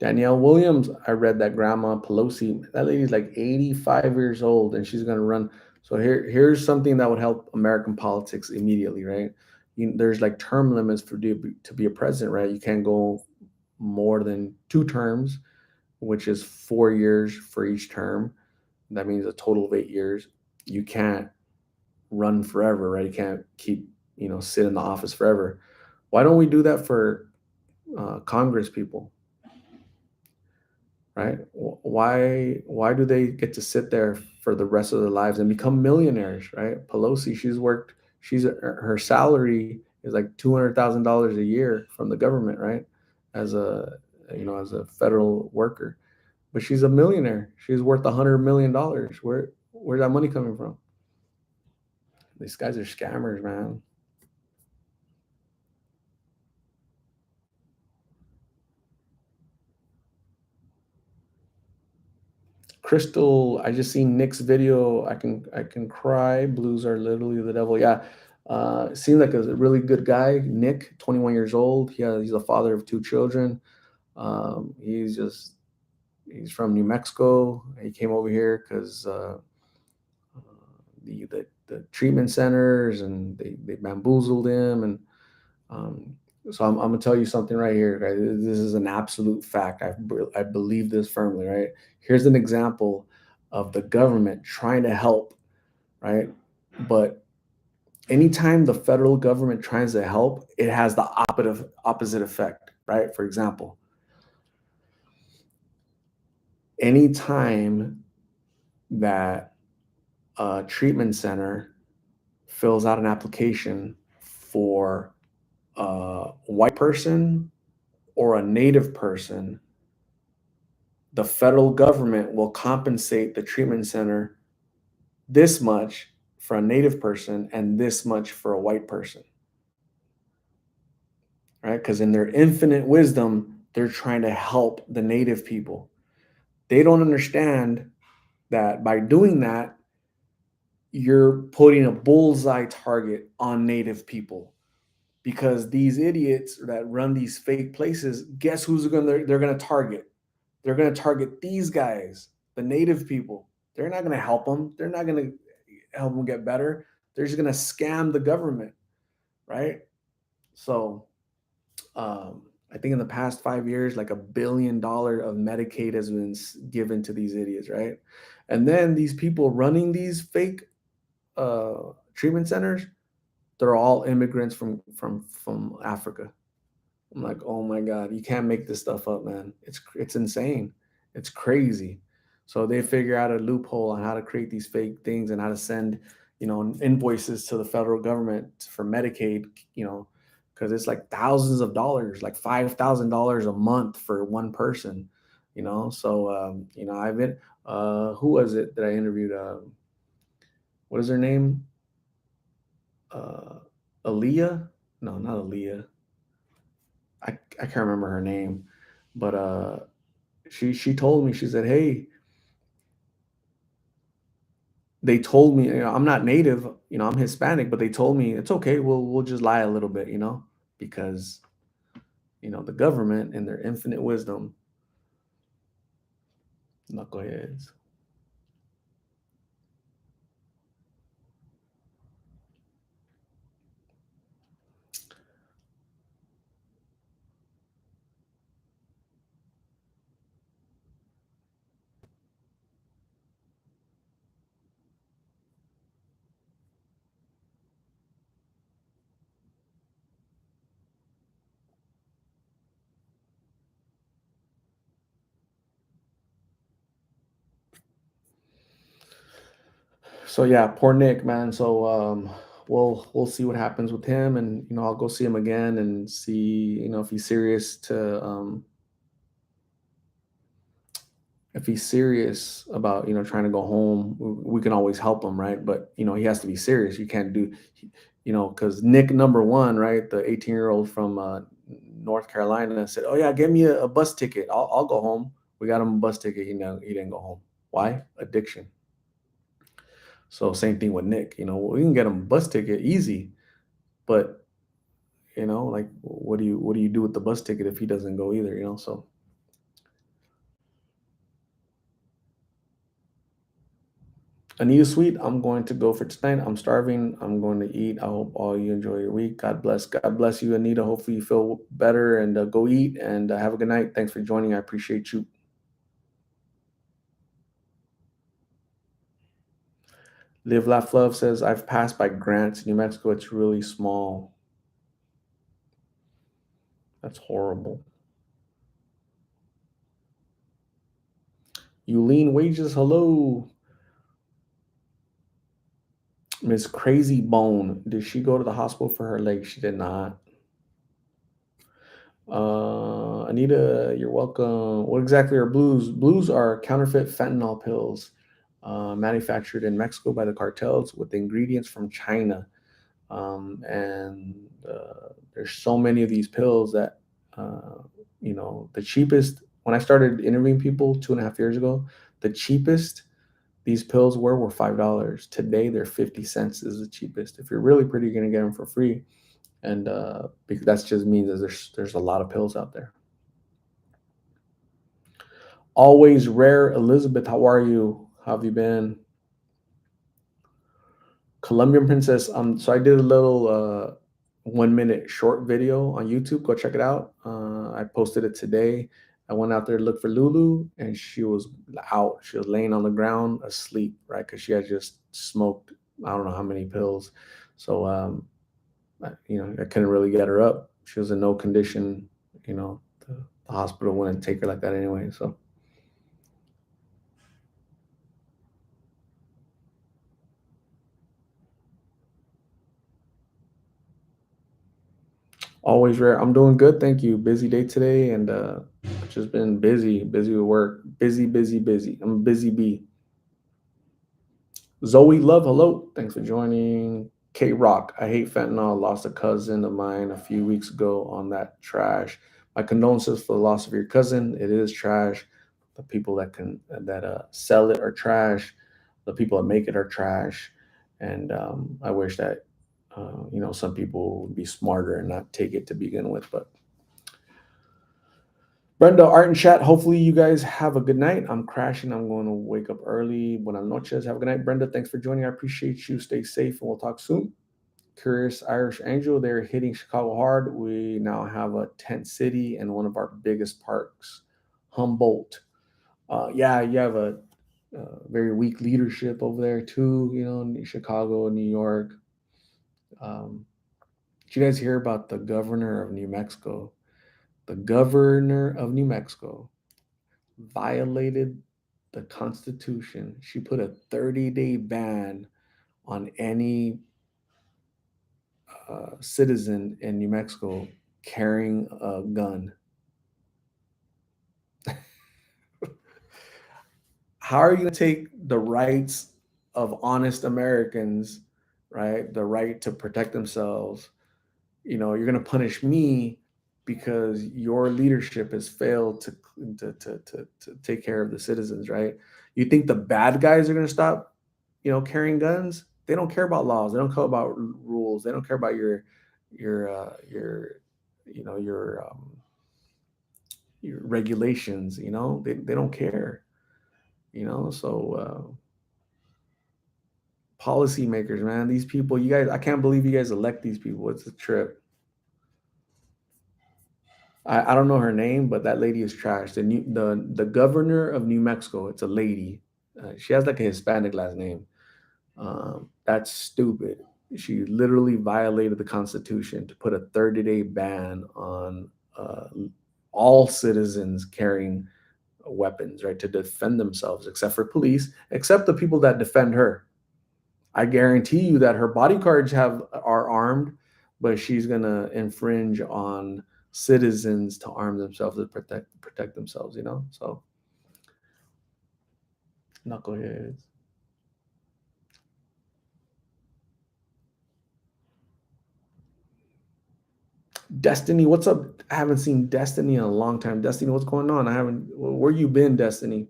A: Danielle Williams, I read that Grandma Pelosi, that lady's like 85 years old and she's going to run. So here's something that would help American politics immediately, right? There's like term limits to be a president, right? You can't go more than 2 terms, which is 4 years for each term. That means a total of 8 years. You can't run forever, right? You can't keep, sit in the office forever. Why don't we do that for Congress people? Right? Why do they get to sit there for the rest of their lives and become millionaires? Right? Pelosi, her salary is like $200,000 a year from the government, right? As a federal worker, but she's a millionaire. She's worth $100 million. Where's that money coming from? These guys are scammers, man. Crystal, I just seen Nick's video. I can cry. Blues are literally the devil. Yeah. Seems like a really good guy. Nick, 21 years old. He's a father of 2 children. He's from New Mexico. He came over here because the treatment centers and they bamboozled him. And um, so I'm gonna tell you something right here, guys. This is an absolute fact. I believe this firmly, right? Here's an example of the government trying to help, right? But anytime the federal government tries to help, it has the opposite effect, right? For example, anytime that a treatment center fills out an application for a white person or a native person, the federal government will compensate the treatment center this much for a native person and this much for a white person, right? Because in their infinite wisdom, they're trying to help the native people. They don't understand that by doing that, you're putting a bullseye target on native people because these idiots that run these fake places, guess they're going to target? they're going to target these guys, the native people. They're not going to help them. They're not going to help them get better. They're just going to scam the government, right? So I think in the past 5 years, like $1 billion of Medicaid has been given to these idiots, right? And then these people running these fake treatment centers, they're all immigrants from Africa. I'm like, oh my god, you can't make this stuff up, man. It's insane. It's crazy. So they figure out a loophole on how to create these fake things and how to send, invoices to the federal government for Medicaid, because it's like thousands of dollars, like $5,000 a month for one person, So I've been, who was it that I interviewed? What is her name? Uh, Aaliyah? No, not Aaliyah. I can't remember her name, but she told me, she said, "Hey, they told me, I'm not native, I'm Hispanic, but they told me it's okay. We'll just lie a little bit, because the government in their infinite wisdom, knuckleheads." So yeah, poor Nick, man. So we'll see what happens with him, and I'll go see him again and see if he's serious to if he's serious about trying to go home. We can always help him, right? But he has to be serious. You can't do because Nick number one, right, the 18-year-old from North Carolina, said, "Oh yeah, give me a bus ticket. I'll go home." We got him a bus ticket. He didn't go home. Why? Addiction. So same thing with Nick. We can get him a bus ticket easy, but like what do you do with the bus ticket if he doesn't go either? So Anita Sweet, I'm going to go for tonight. I'm starving. I'm going to eat. I hope all you enjoy your week. God bless. God bless you, Anita. Hopefully you feel better and go eat and have a good night. Thanks for joining. I appreciate you. Live Laugh Love says, I've passed by Grants, New Mexico. It's really small. That's horrible. Eulene Wages, hello. Miss Crazy Bone, did she go to the hospital for her leg? She did not. Anita, you're welcome. What exactly are blues? Blues are counterfeit fentanyl pills manufactured in Mexico by the cartels with ingredients from China. And there's so many of these pills that, the cheapest, when I started interviewing people 2.5 years ago, the cheapest these pills were $5. Today, they're 50 cents is the cheapest. If you're really pretty, you're going to get them for free. And because that just means that there's a lot of pills out there. Always rare Elizabeth, how are you? How have you been? Colombian Princess. So I did a little 1 minute short video on YouTube. Go check it out. I posted it today. I went out there to look for Lulu, and she was out. She was laying on the ground asleep, right? Because she had just smoked I don't know how many pills. So I couldn't really get her up. She was in no condition. The hospital wouldn't take her like that anyway. So always rare. I'm doing good, thank you. Busy day today, and just been busy with work. Busy, busy, busy. I'm a busy bee. Zoe Love, hello. Thanks for joining. K Rock, I hate fentanyl. Lost a cousin of mine a few weeks ago on that trash. My condolences for the loss of your cousin. It is trash. The people that sell it are trash. The people that make it are trash. And I wish that some people would be smarter and not take it to begin with. But Brenda, Art and Chat, hopefully you guys have a good night. I'm crashing. I'm going to wake up early. Buenas noches. Have a good night. Brenda, thanks for joining. I appreciate you. Stay safe and we'll talk soon. Curious Irish Angel, they're hitting Chicago hard. We now have a tent city and one of our biggest parks, Humboldt. Yeah, you have a very weak leadership over there too. You know, in Chicago, New York. Um, did you guys hear about the governor of New Mexico? The governor of New Mexico violated the Constitution. She put a 30-day ban on any citizen in New Mexico carrying a gun. How are you going to take the rights of honest Americans, right? The right to protect themselves. You're going to punish me because your leadership has failed to take care of the citizens, right? You think the bad guys are going to stop, carrying guns? They don't care about laws. They don't care about rules. They don't care about your your regulations. They don't care. So policymakers, man, these people, you guys, I can't believe you guys elect these people. It's a trip. I don't know her name, but that lady is trash. The governor of New Mexico, it's a lady. She has like a Hispanic last name. That's stupid. She literally violated the Constitution to put a 30-day ban on all citizens carrying weapons, right, to defend themselves, except for police, except the people that defend her. I guarantee you that her bodyguards are armed, but she's gonna infringe on citizens to arm themselves to protect themselves. So knuckleheads. Destiny, what's up? I haven't seen Destiny in a long time. Destiny, what's going on? I haven't. Where you been, Destiny?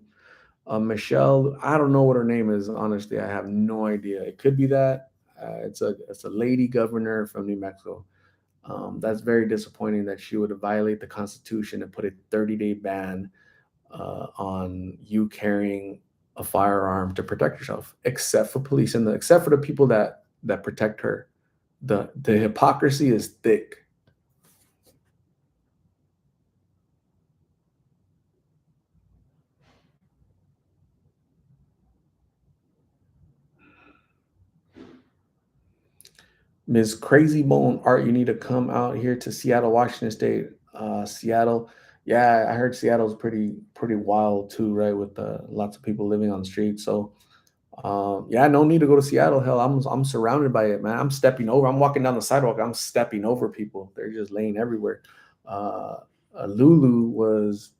A: Michelle, I don't know what her name is. Honestly, I have no idea. It could be that. It's a lady governor from New Mexico. That's very disappointing that she would violate the Constitution and put a 30-day ban on you carrying a firearm to protect yourself, except for police and except for the people that protect her. The hypocrisy is thick. Ms. Crazy Bone Art, you need to come out here to Seattle, Washington State. Seattle, yeah, I heard Seattle's pretty wild too, right? With lots of people living on the streets. So yeah, no need to go to Seattle. Hell, I'm surrounded by it, man. I'm stepping over. I'm walking down the sidewalk. I'm stepping over people. They're just laying everywhere. Uh, Lulu was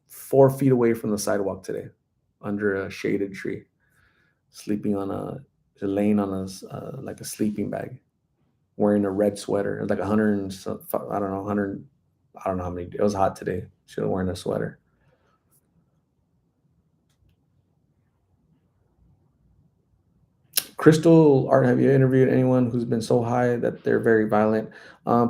A: 4 feet away from the sidewalk today, under a shaded tree, sleeping on laying on like a sleeping bag, wearing a red sweater, like 100. I don't know, 100. I don't know how many. It was hot today. She was wearing a sweater. Crystal Art, have you interviewed anyone who's been so high that they're very violent?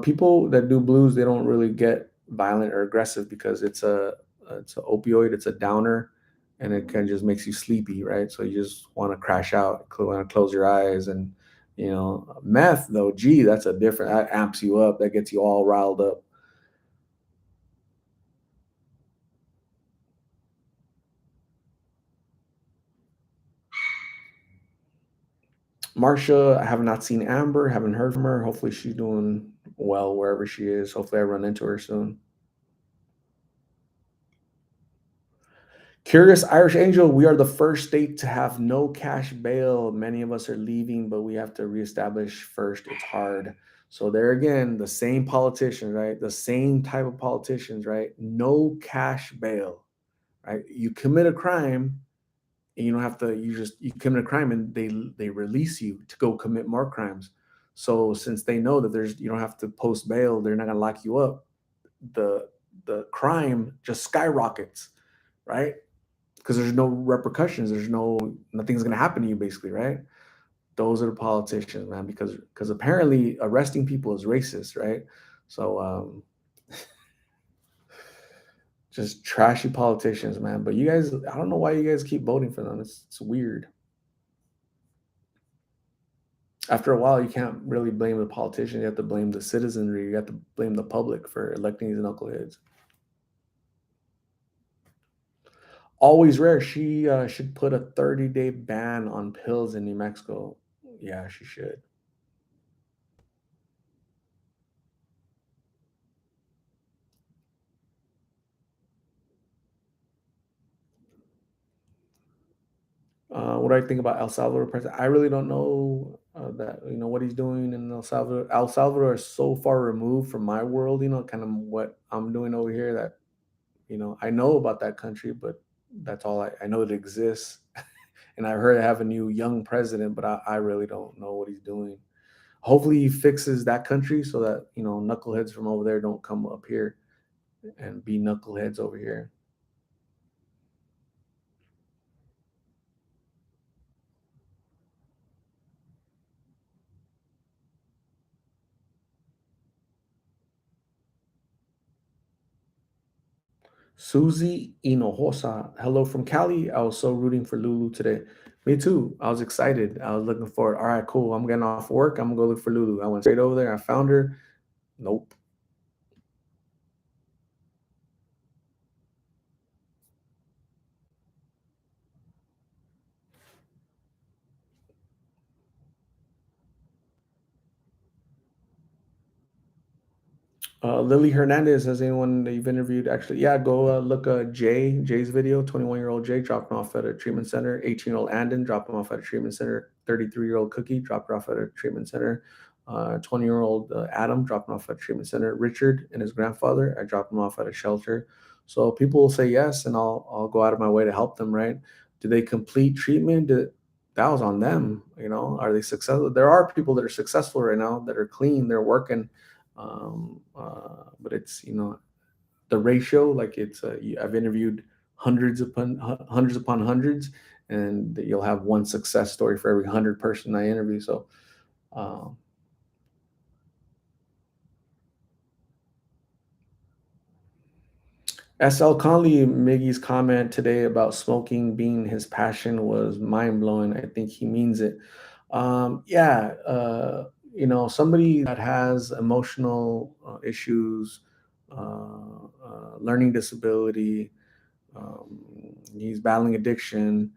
A: People that do blues, they don't really get violent or aggressive because it's a opioid, it's a downer, and it kind of just makes you sleepy, right? So you just want to crash out, want to close your eyes, and meth though, gee, that's a different. That amps you up, that gets you all riled up. Marsha, I have not seen Amber, haven't heard from her. Hopefully she's doing well wherever she is. Hopefully I run into her soon. Curious Irish Angel, we are the first state to have no cash bail. Many of us are leaving, but we have to reestablish first. It's hard. So there again, the same politicians, right? The same type of politicians, right? No cash bail, right? You commit a crime and you don't have to, you commit a crime and they release you to go commit more crimes. So since they know that you don't have to post bail, they're not gonna lock you up. The the crime just skyrockets, right? Because there's no repercussions. Nothing's gonna happen to you, basically, right? Those are the politicians, man. Because apparently arresting people is racist, right? So Just trashy politicians, man. But you guys, I don't know why you guys keep voting for them. It's weird. After a while, you can't really blame the politician. You have to blame the citizenry. You have to blame the public for electing these knuckleheads. Always rare. She should put a 30-day ban on pills in New Mexico. Yeah, she should. What do I think about El Salvador president? I really don't know that what he's doing in El Salvador. El Salvador is so far removed from my world. Kind of what I'm doing over here. That I know about that country, but that's all I know. It exists, and I heard I have a new young president, but I really don't know what he's doing. Hopefully, he fixes that country so that knuckleheads from over there don't come up here and be knuckleheads over here. Susie Hinojosa, hello from Cali. I was so rooting for Lulu today. Me too. I was excited. I was looking forward. All right, cool. I'm getting off work. I'm gonna go look for Lulu. I went straight over there. I found her. Nope. Lily Hernandez, has anyone that you've interviewed actually? Yeah, go look Jay's video. 21-year-old Jay dropped him off at a treatment center. 18-year-old Andon dropped him off at a treatment center. 33-year-old Cookie dropped her off at a treatment center. 20-year-old Adam dropped him off at a treatment center. Richard and his grandfather, I dropped him off at a shelter. So people will say yes, and I'll go out of my way to help them. Right? Do they complete treatment? That was on them. Are they successful? There are people that are successful right now that are clean. They're working, but it's the ratio, like I've interviewed hundreds upon hundreds, and you'll have one success story for every 100 person I interview. So um, SL Conley, Miggy's comment today about smoking being his passion was mind-blowing. I think he means it. Yeah, somebody that has emotional issues, learning disability, he's battling addiction.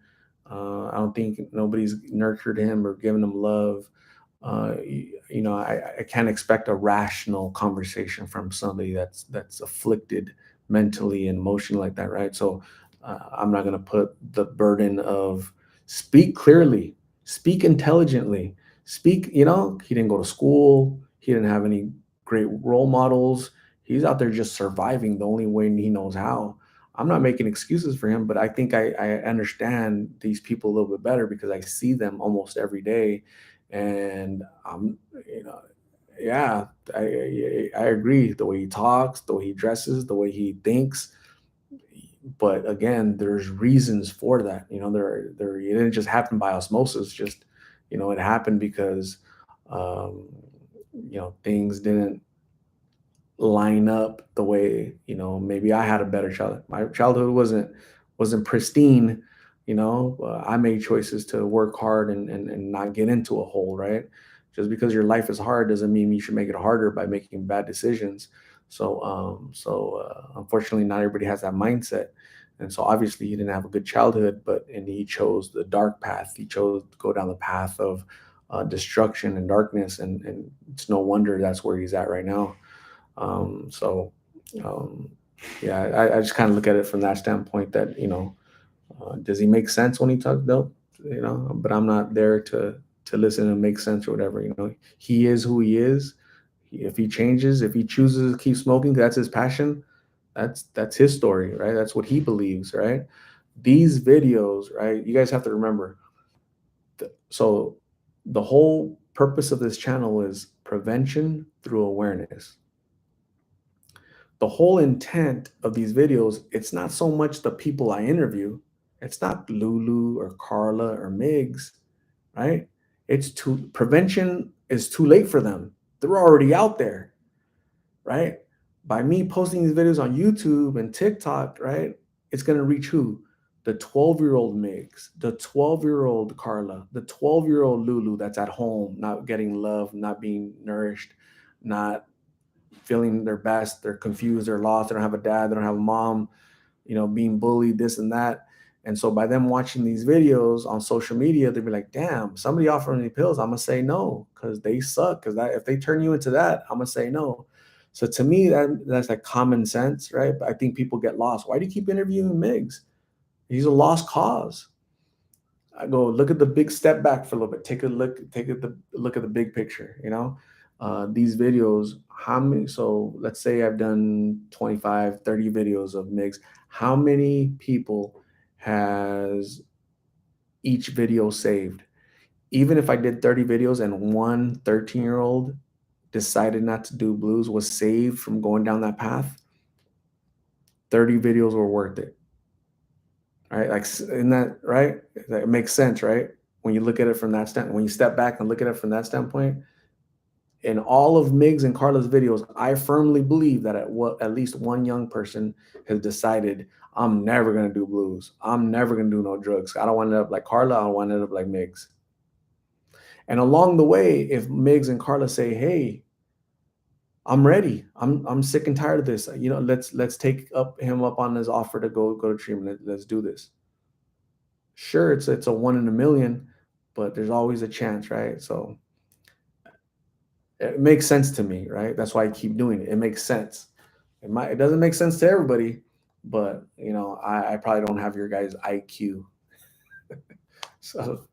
A: I don't think nobody's nurtured him or given him love. I can't expect a rational conversation from somebody that's afflicted mentally and emotionally like that, right? So I'm not going to put the burden of speak clearly, speak intelligently, speak. He didn't go to school, he didn't have any great role models. He's out there just surviving the only way he knows how. I'm not making excuses for him, but I think I understand these people a little bit better because I see them almost every day, and you know, yeah, I agree. The way he talks, the way he dresses, the way he thinks. But again, there's reasons for that. It didn't just happen by osmosis. Just it happened because um, things didn't line up the way maybe I had a better childhood. My childhood wasn't pristine. I made choices to work hard and not get into a hole, right? Just because your life is hard doesn't mean you should make it harder by making bad decisions. So unfortunately not everybody has that mindset. And so obviously he didn't have a good childhood, and he chose the dark path. He chose to go down the path of destruction and darkness, and it's no wonder that's where he's at right now. So, um, yeah, I just kind of look at it from that standpoint that, does he make sense when he talks? No, but I'm not there to listen and make sense or whatever. He is who he is. If he changes, if he chooses to keep smoking, that's his passion. That's his story, right? That's what he believes, right? These videos, right? You guys have to remember. So, the whole purpose of this channel is prevention through awareness. The whole intent of these videos, it's not so much the people I interview, it's not Lulu or Carla or Migs, right? It's prevention is too late for them. They're already out there, right? By me posting these videos on YouTube and TikTok, right? It's gonna reach who? The 12-year-old Migs, the 12-year-old Carla, the 12-year-old Lulu that's at home, not getting love, not being nourished, not feeling their best. They're confused, they're lost, they don't have a dad, they don't have a mom, being bullied, this and that. And so by them watching these videos on social media, they'd be like, damn, somebody offering me pills, I'm gonna say no, because they suck. Because that if they turn you into that, I'm gonna say no. So to me, that's like common sense, right? But I think people get lost. Why do you keep interviewing Migs? He's a lost cause. I go look at the big step back for a little bit. Look at the big picture. These videos. How many? So let's say I've done 25, 30 videos of Migs. How many people has each video saved? Even if I did 30 videos and one 13-year-old decided not to do blues, was saved from going down that path, 30 videos were worth it. Right? Like, isn't that right? It makes sense, right? When you look at it from that standpoint, when you step back and look at it from that standpoint, in all of Migs and Carla's videos, I firmly believe that at least one young person has decided, I'm never gonna do blues. I'm never gonna do no drugs. I don't want to end up like Carla. I don't want to end up like Migs. And along the way, if Migs and Carla say, "Hey, I'm ready. I'm sick and tired of this. Let's take up him up on his offer to go to treatment. Let's do this." Sure, it's a one in a million, but there's always a chance, right? So it makes sense to me, right? That's why I keep doing it. It makes sense. It doesn't make sense to everybody, but I probably don't have your guys' IQ. So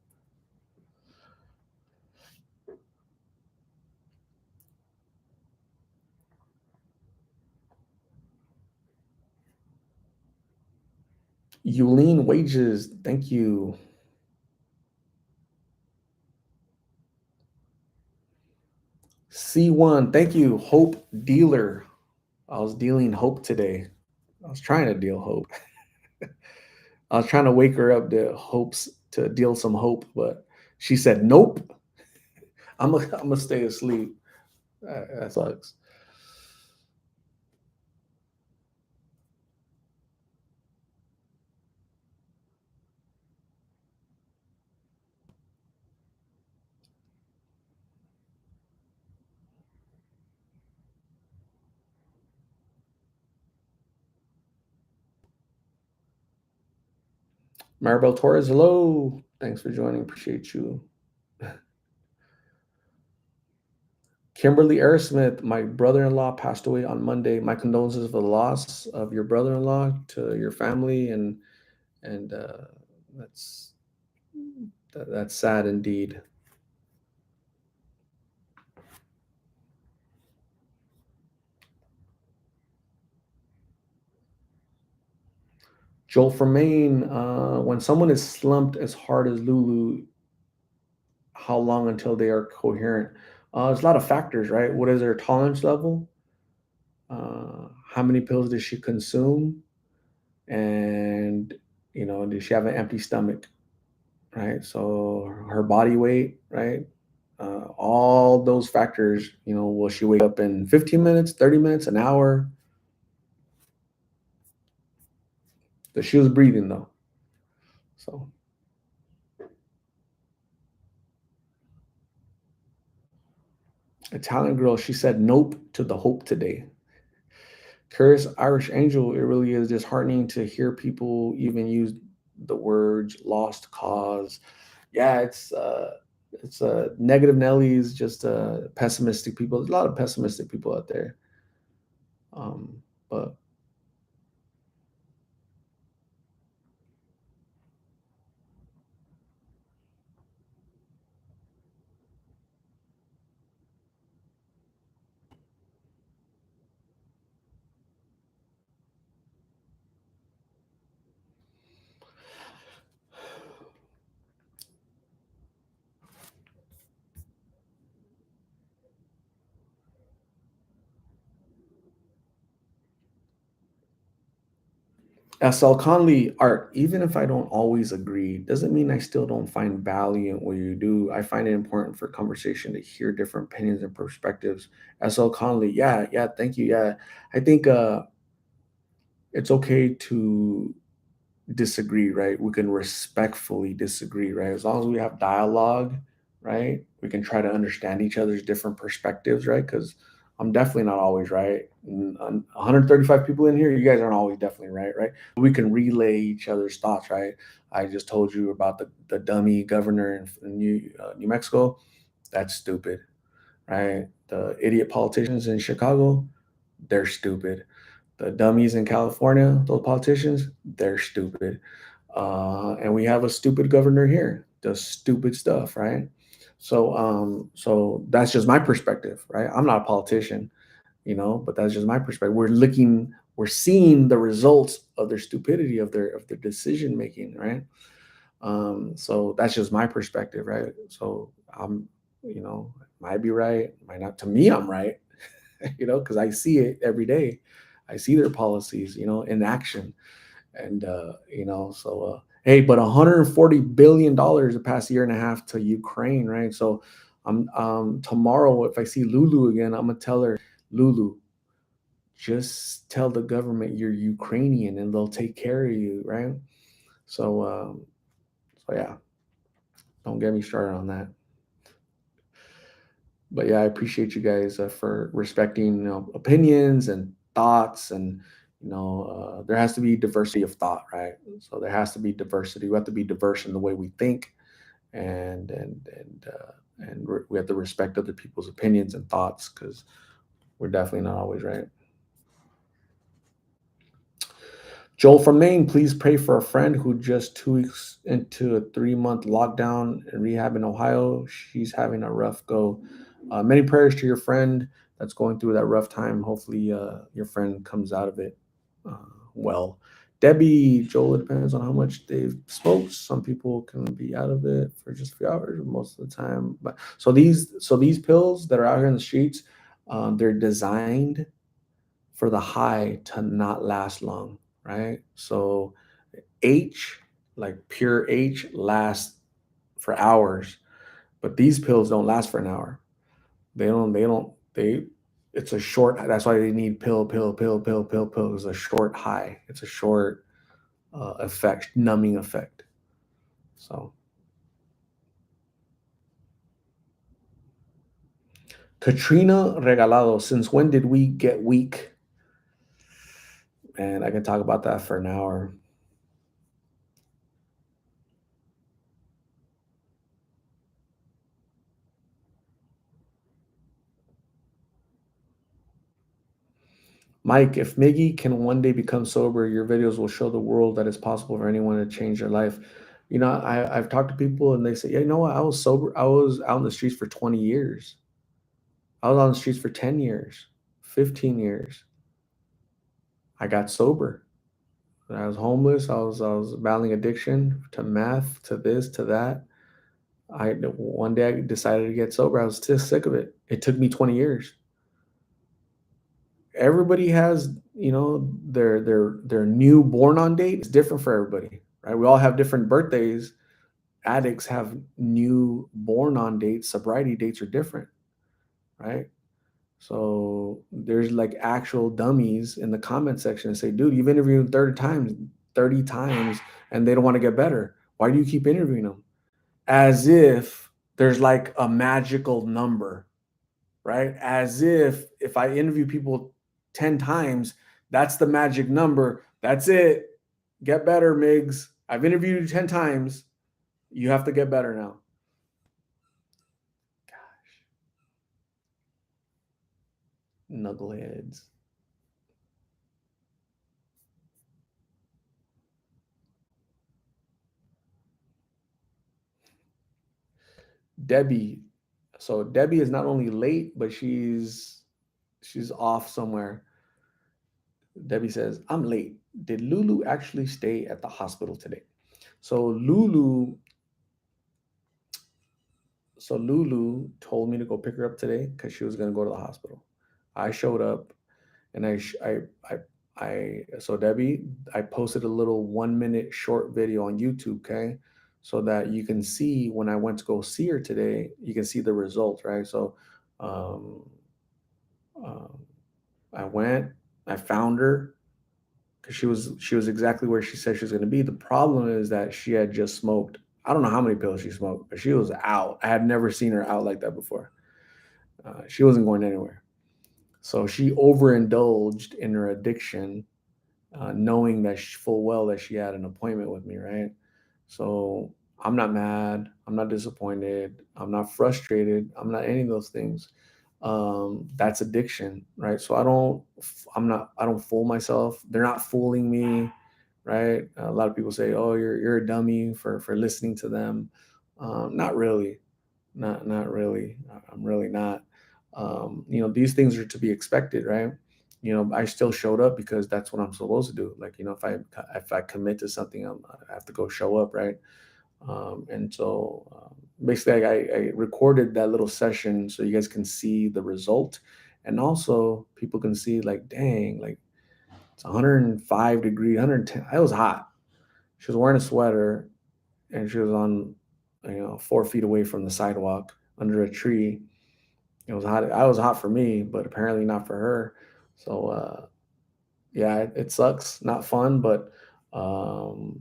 A: Yulene Wages, thank you. C1, thank you. Hope Dealer. I was dealing hope today. I was trying to deal hope. I was trying to wake her up to deal some hope, but she said nope. I'm gonna stay asleep. That sucks. Maribel Torres, hello. Thanks for joining. Appreciate you. Kimberly Airdsmith, my brother-in-law passed away on Monday. My condolences for the loss of your brother-in-law to your family, and that's that's sad indeed. Joel from Maine, when someone is slumped as hard as Lulu, how long until they are coherent? There's a lot of factors, right? What is their tolerance level? How many pills does she consume? And does she have an empty stomach? Right. So her body weight, right? All those factors, will she wake up in 15 minutes, 30 minutes, an hour? But she was breathing though. So Italian girl, she said nope to the hope today. Curse Irish Angel, it really is disheartening to hear people even use the words lost cause. Yeah, it's negative Nellies, just pessimistic people. There's a lot of pessimistic people out there. But SL Conley, Art, even if I don't always agree, doesn't mean I still don't find value in what you do. I find it important for conversation to hear different opinions and perspectives. SL Conley, yeah, yeah, thank you. Yeah. I think it's okay to disagree, right? We can respectfully disagree, right? As long as we have dialogue, right? We can try to understand each other's different perspectives, right? Because I'm definitely not always right. 135 people in here, you guys aren't always definitely right, right? We can relay each other's thoughts, right? I just told you about the dummy governor in New Mexico. That's stupid, right? The idiot politicians in Chicago, they're stupid. The dummies in California, those politicians, they're stupid. And we have a stupid governor here, does stupid stuff, right? So that's just my perspective, right? I'm not a politician, but that's just my perspective. We're seeing the results of their stupidity, of their decision making, right? So that's just my perspective, right? So I'm, might be right, might not. To me, I'm right, because I see it every day. I see their policies, in action, and hey, but 140 billion dollars the past year and a half to Ukraine, right? So I'm tomorrow, if I see Lulu again, I'm gonna tell her, Lulu, just tell the government you're Ukrainian and they'll take care of you, right? So yeah, don't get me started on that. But yeah, I appreciate you guys for respecting, opinions and thoughts, and there has to be diversity of thought, right? So there has to be diversity. We have to be diverse in the way we think, and we have to respect other people's opinions and thoughts, because we're definitely not always right. Joel from Maine, please pray for a friend who just 2 weeks into a 3-month lockdown and rehab in Ohio. She's having a rough go. Many prayers to your friend that's going through that rough time. Hopefully, your friend comes out of it uh, well. Debbie, Joel, it depends on how much they've smoked. Some people can be out of it for just a few hours, most of the time. But so these pills that are out here in the streets, they're designed for the high to not last long, right? So H, like pure H, lasts for hours, but these pills don't last for an hour. They it's a short, that's why they need pill, pill, pill, pill, pill, pill. It's a short high. It's a short effect, numbing effect. So Katrina Regalado, since when did we get weak? And I can talk about that for an hour. Mike, if Miggy can one day become sober, your videos will show the world that it's possible for anyone to change their life. I've talked to people and they say, yeah, you know what? I was sober. I was out in the streets for 20 years. I was on the streets for 10 years, 15 years. I got sober. I was homeless. I was battling addiction to meth, to this, to that. One day I decided to get sober. I was just sick of it. It took me 20 years. Everybody has, their new born on date is different for everybody, right? We all have different birthdays. Addicts have new born on dates. Sobriety dates are different, right? So there's like actual dummies in the comment section and say, dude, you've interviewed 30 times, and they don't want to get better. Why do you keep interviewing them? As if there's like a magical number, right? As if I interview people 10 times, that's the magic number. That's it. Get better, Migs. I've interviewed you 10 times. You have to get better now. Knuckleheads. Debbie. So Debbie is not only late, but she's off somewhere. Debbie says, I'm late. Did Lulu actually stay at the hospital today? So Lulu told me to go pick her up today because she was gonna go to the hospital. I showed up and Debbie, I posted a little 1 minute short video on YouTube, okay? So that you can see when I went to go see her today, you can see the results, right? So um, um, I went, I found her because she was exactly where she said she was going to be. The problem is that she had just smoked. I don't know how many pills she smoked, but she was out. I had never seen her out like that before. She wasn't going anywhere. So she overindulged in her addiction, knowing that full well that she had an appointment with me, right? So I'm not mad. I'm not disappointed. I'm not frustrated. I'm not any of those things. That's addiction, right? So I don't fool myself. They're not fooling me, right? A lot of people say, "Oh, you're a dummy for listening to them." Not really, not really. I'm really not. These things are to be expected, right? I still showed up because that's what I'm supposed to do. Like, if I commit to something, I have to go show up, right? And so basically, I recorded that little session so you guys can see the result, and also people can see, like, dang, like it's 105 degrees, 110. It was hot. She was wearing a sweater, and she was on, 4 feet away from the sidewalk under a tree. It was hot. I was hot for me, but apparently not for her. So yeah, it sucks. Not fun, but um,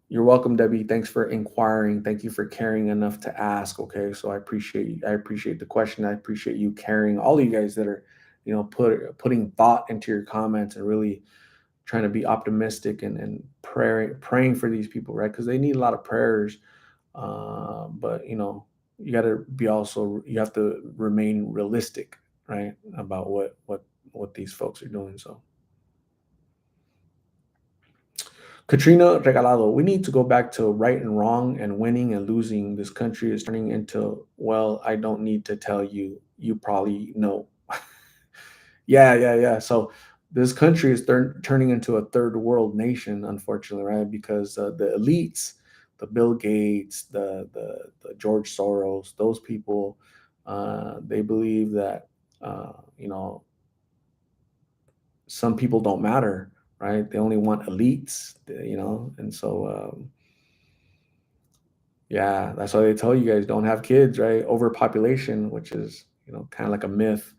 A: you're welcome, Debbie. Thanks for inquiring. Thank you for caring enough to ask. Okay, so I appreciate the question. I appreciate you caring. All of you guys that are, putting thought into your comments and really trying to be optimistic and praying for these people, right? Because they need a lot of prayers. But you have to remain realistic, right, about what these folks are doing. So Katrina Regalado, we need to go back to right and wrong and winning and losing. This country is turning into, well, I don't need to tell you, you probably know. Yeah, yeah, yeah. So this country is turning into a third world nation, unfortunately, right? Because the elites, the Bill Gates, the George Soros, those people, they believe that some people don't matter, right? They only want elites, and so yeah, that's why they tell you guys don't have kids, right? Overpopulation, which is kind of like a myth,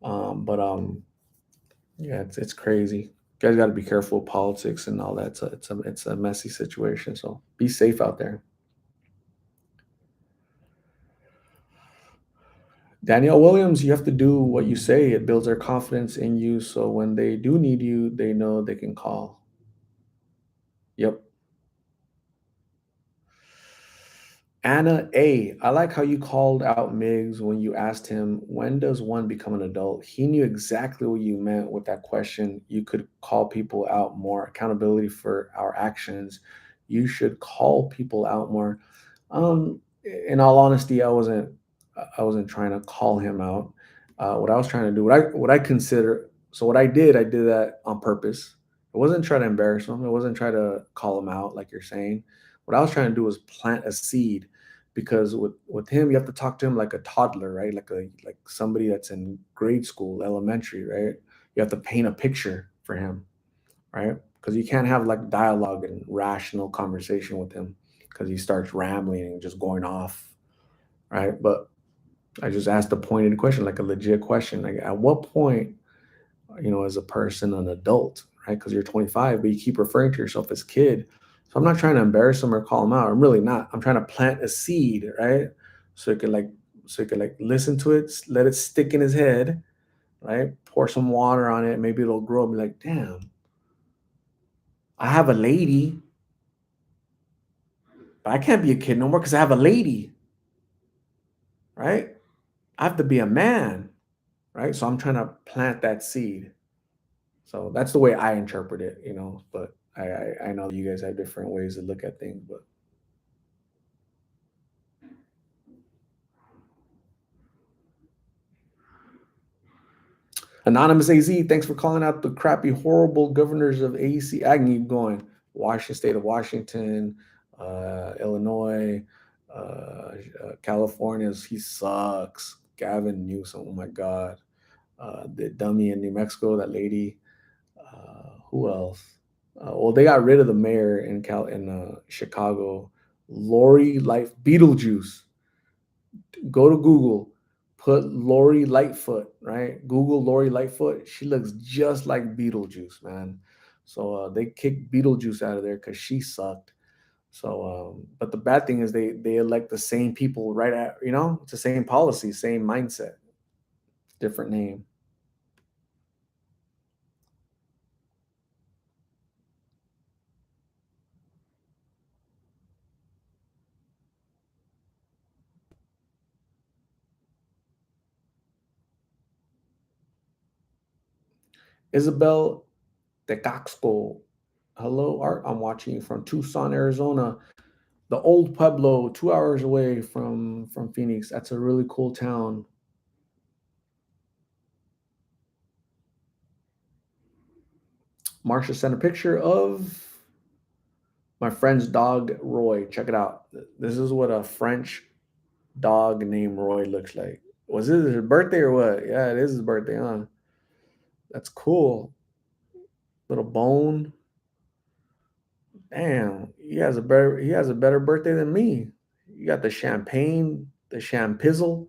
A: but yeah, it's crazy. You guys got to be careful of politics and all that. It's a messy situation. So be safe out there. Danielle Williams, you have to do what you say. It builds their confidence in you. So when they do need you, they know they can call. Yep. Anna A. I like how you called out Miggs when you asked him, when does one become an adult? He knew exactly what you meant with that question. You could call people out more. Accountability for our actions. You should call people out more. In all honesty, I wasn't trying to call him out. What I was trying to do, what I consider, so what I did that on purpose. I wasn't trying to embarrass him. I wasn't trying to call him out like you're saying. What I was trying to do was plant a seed, because with him, you have to talk to him like a toddler, right? Like somebody that's in grade school, elementary, right? You have to paint a picture for him, right? Because you can't have like dialogue and rational conversation with him, because he starts rambling and just going off, right? But I just asked a pointed question, like a legit question, like at what point, as a person, an adult, right? Because you're 25, but you keep referring to yourself as kid. So I'm not trying to embarrass him or call him out. I'm really not. I'm trying to plant a seed, right? So it could like, listen to it, let it stick in his head, right? Pour some water on it, maybe it'll grow. And be like, damn, I have a lady, but I can't be a kid no more because I have a lady, right? I have to be a man, right? So I'm trying to plant that seed. So that's the way I interpret it. But I know you guys have different ways to look at things. But Anonymous AZ, thanks for calling out the crappy, horrible governors of AC. I can keep going. Washington, state of Washington, Illinois, California. He sucks. Gavin Newsom. Oh my God. The dummy in New Mexico, that lady. Who else? Well, they got rid of the mayor in Chicago. Lori Light Beetlejuice. Go to Google, put Lori Lightfoot, right? Google Lori Lightfoot. She looks just like Beetlejuice, man. So they kicked Beetlejuice out of there because she sucked. So, but the bad thing is they elect the same people right at it's the same policy, same mindset, different name. Isabel Tecaxco. Hello, Art. I'm watching you from Tucson, Arizona. The old Pueblo, 2 hours away from Phoenix. That's a really cool town. Marsha sent a picture of my friend's dog Roy. Check it out. This is what a French dog named Roy looks like. Was it his birthday or what? Yeah, it is his birthday, huh? That's cool. Little bone. Damn, he has a better birthday than me. You got the champagne, the champizzle,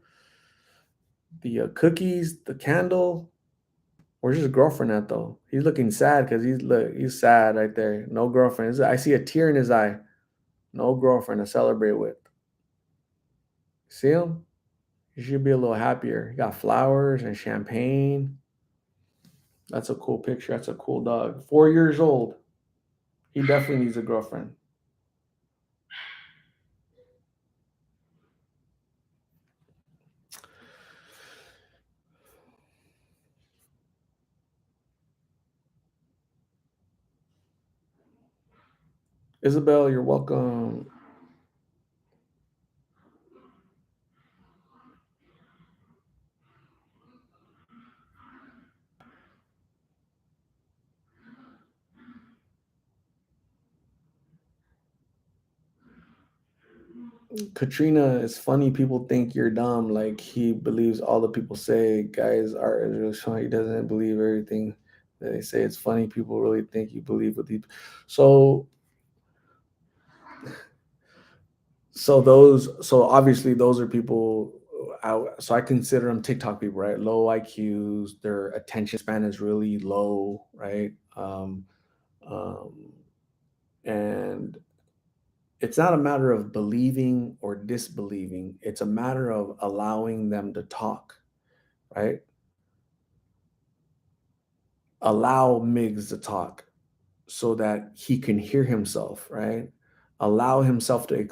A: the cookies, the candle. Where's his girlfriend at though? He's looking sad because he's sad right there. No girlfriend. I see a tear in his eye. No girlfriend to celebrate with. See him? He should be a little happier. He got flowers and champagne. That's a cool picture. That's a cool dog. 4 years old. He definitely needs a girlfriend. Isabel, you're welcome. Katrina, it's funny people think you're dumb. Like he believes all the people say. Guys are really showing he doesn't believe everything that they say. It's funny people really think you believe what he. So so obviously those are people. So I consider them TikTok people, right? Low IQs. Their attention span is really low, right? Um, and it's not a matter of believing or disbelieving. It's a matter of allowing them to talk, right? Allow Miggs to talk so that he can hear himself, right? Allow himself to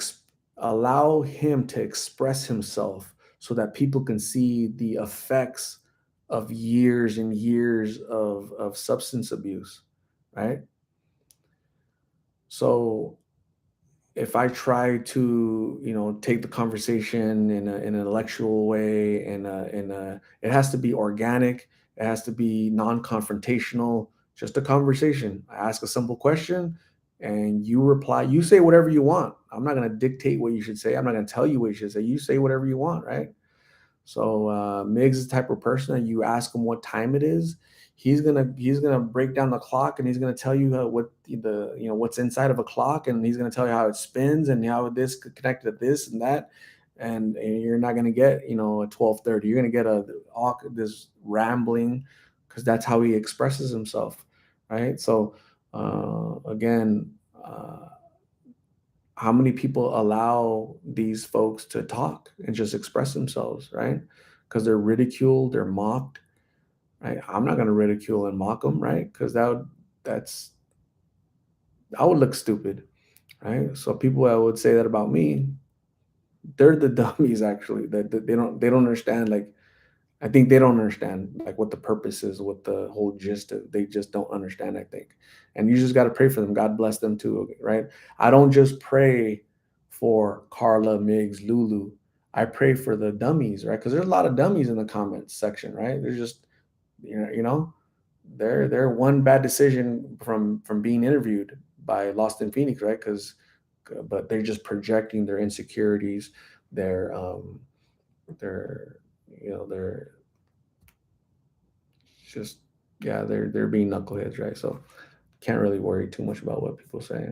A: allow him to express himself so that people can see the effects of years and years of substance abuse, right? So if I try to, take the conversation in an intellectual way, it has to be organic, it has to be non-confrontational, just a conversation. I ask a simple question, and you reply. You say whatever you want. I'm not going to dictate what you should say. I'm not going to tell you what you should say. You say whatever you want, right? So Miggs is the type of person that you ask him what time it is, he's gonna break down the clock and he's gonna tell you what the what's inside of a clock, and he's gonna tell you how it spins and how this could connect to this and that, and you're not gonna get a 12:30. You're gonna get this rambling because that's how he expresses himself, right? So again. How many people allow these folks to talk and just express themselves, right? Because they're ridiculed, they're mocked, right? I'm not going to ridicule and mock them, right? Because that's I would look stupid, right? So people that would say that about me, they're the dummies actually. That they don't understand. Like I think they don't understand like what the purpose is, what the whole gist of. They just don't understand. I think, and you just got to pray for them. God bless them too, right? I don't just pray for Carla, Miggs, Lulu. I pray for the dummies, right? Because there's a lot of dummies in the comments section, right? They're just they're one bad decision from being interviewed by Lost in Phoenix, right? But they're just projecting their insecurities, their their they're just Yeah, they're being knuckleheads, right? So can't really worry too much about what people say.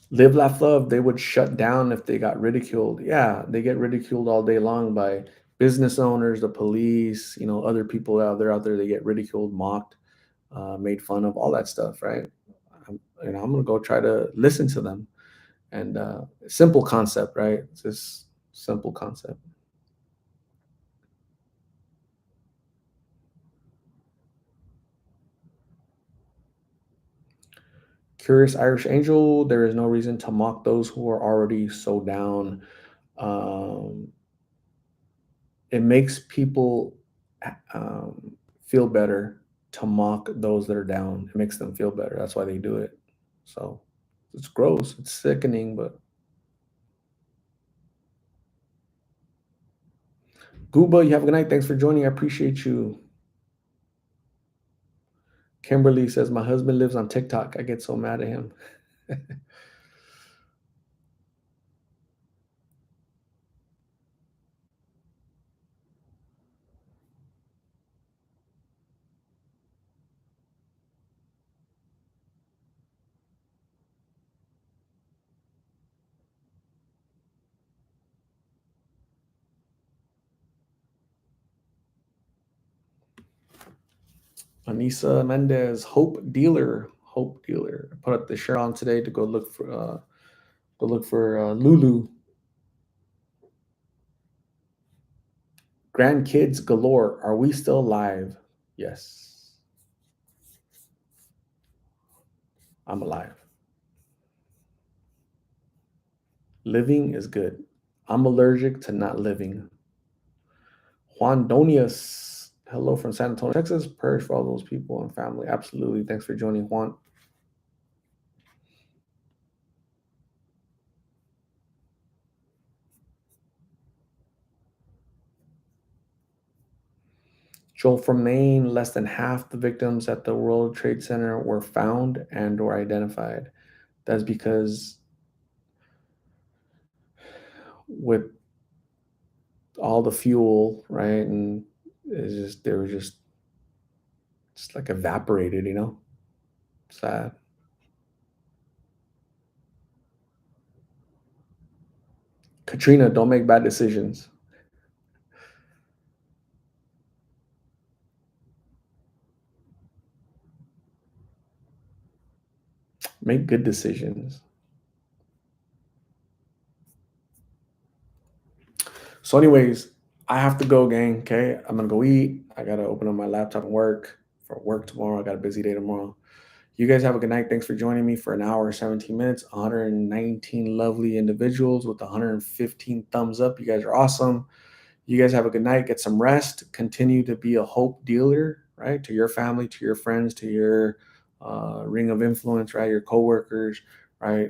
A: Live, laugh, love. They would shut down if they got ridiculed. Yeah, they get ridiculed all day long by business owners, the police, other people out there. They get ridiculed, mocked, made fun of, all that stuff, right? I'm gonna go try to listen to them. And simple concept, right? It's just simple concept. Curious Irish Angel. There is no reason to mock those who are already so down. Um, it makes people feel better to mock those that are down. It makes them feel better. That's why they do it. So it's gross. It's sickening. But Gooba, you have a good night. Thanks for joining. I appreciate you. Kimberly says, my husband lives on TikTok. I get so mad at him. Anissa Mendez, Hope Dealer. Hope Dealer. I put up the shirt on today to go look for Lulu. Grandkids galore. Are we still alive? Yes, I'm alive. Living is good. I'm allergic to not living. Juan Donius. Hello from San Antonio, Texas. Prayers for all those people and family. Absolutely. Thanks for joining, Juan. Joel from Maine. Less than half the victims at the World Trade Center were found and or identified. That's because with all the fuel, right? And it's just they were just like evaporated, Sad. Katrina, don't make bad decisions. Make good decisions. So, anyways, I have to go, gang. Okay, I'm gonna go eat. I gotta open up my laptop and work for work tomorrow. I got a busy day tomorrow. You guys have a good night. Thanks for joining me for an hour, 17 minutes. 119 lovely individuals with 115 thumbs up. You guys are awesome. You guys have a good night. Get some rest. Continue to be a hope dealer, right? To your family, to your friends, to your ring of influence, right? Your coworkers, right?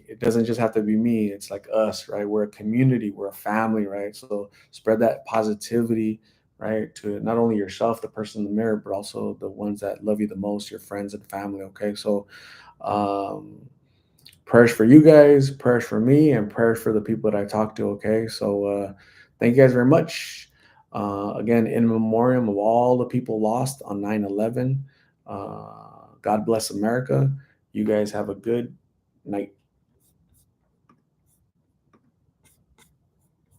A: It doesn't just have to be me. It's like us, right? We're a community. We're a family, right? So spread that positivity, right? To not only yourself, the person in the mirror, but also the ones that love you the most, your friends and family. Okay, so um, prayers for you guys, prayers for me, and prayers for the people that I talk to. Okay, so thank you guys very much. Again, in memoriam of all the people lost on 9/11. God bless America. You guys have a good night.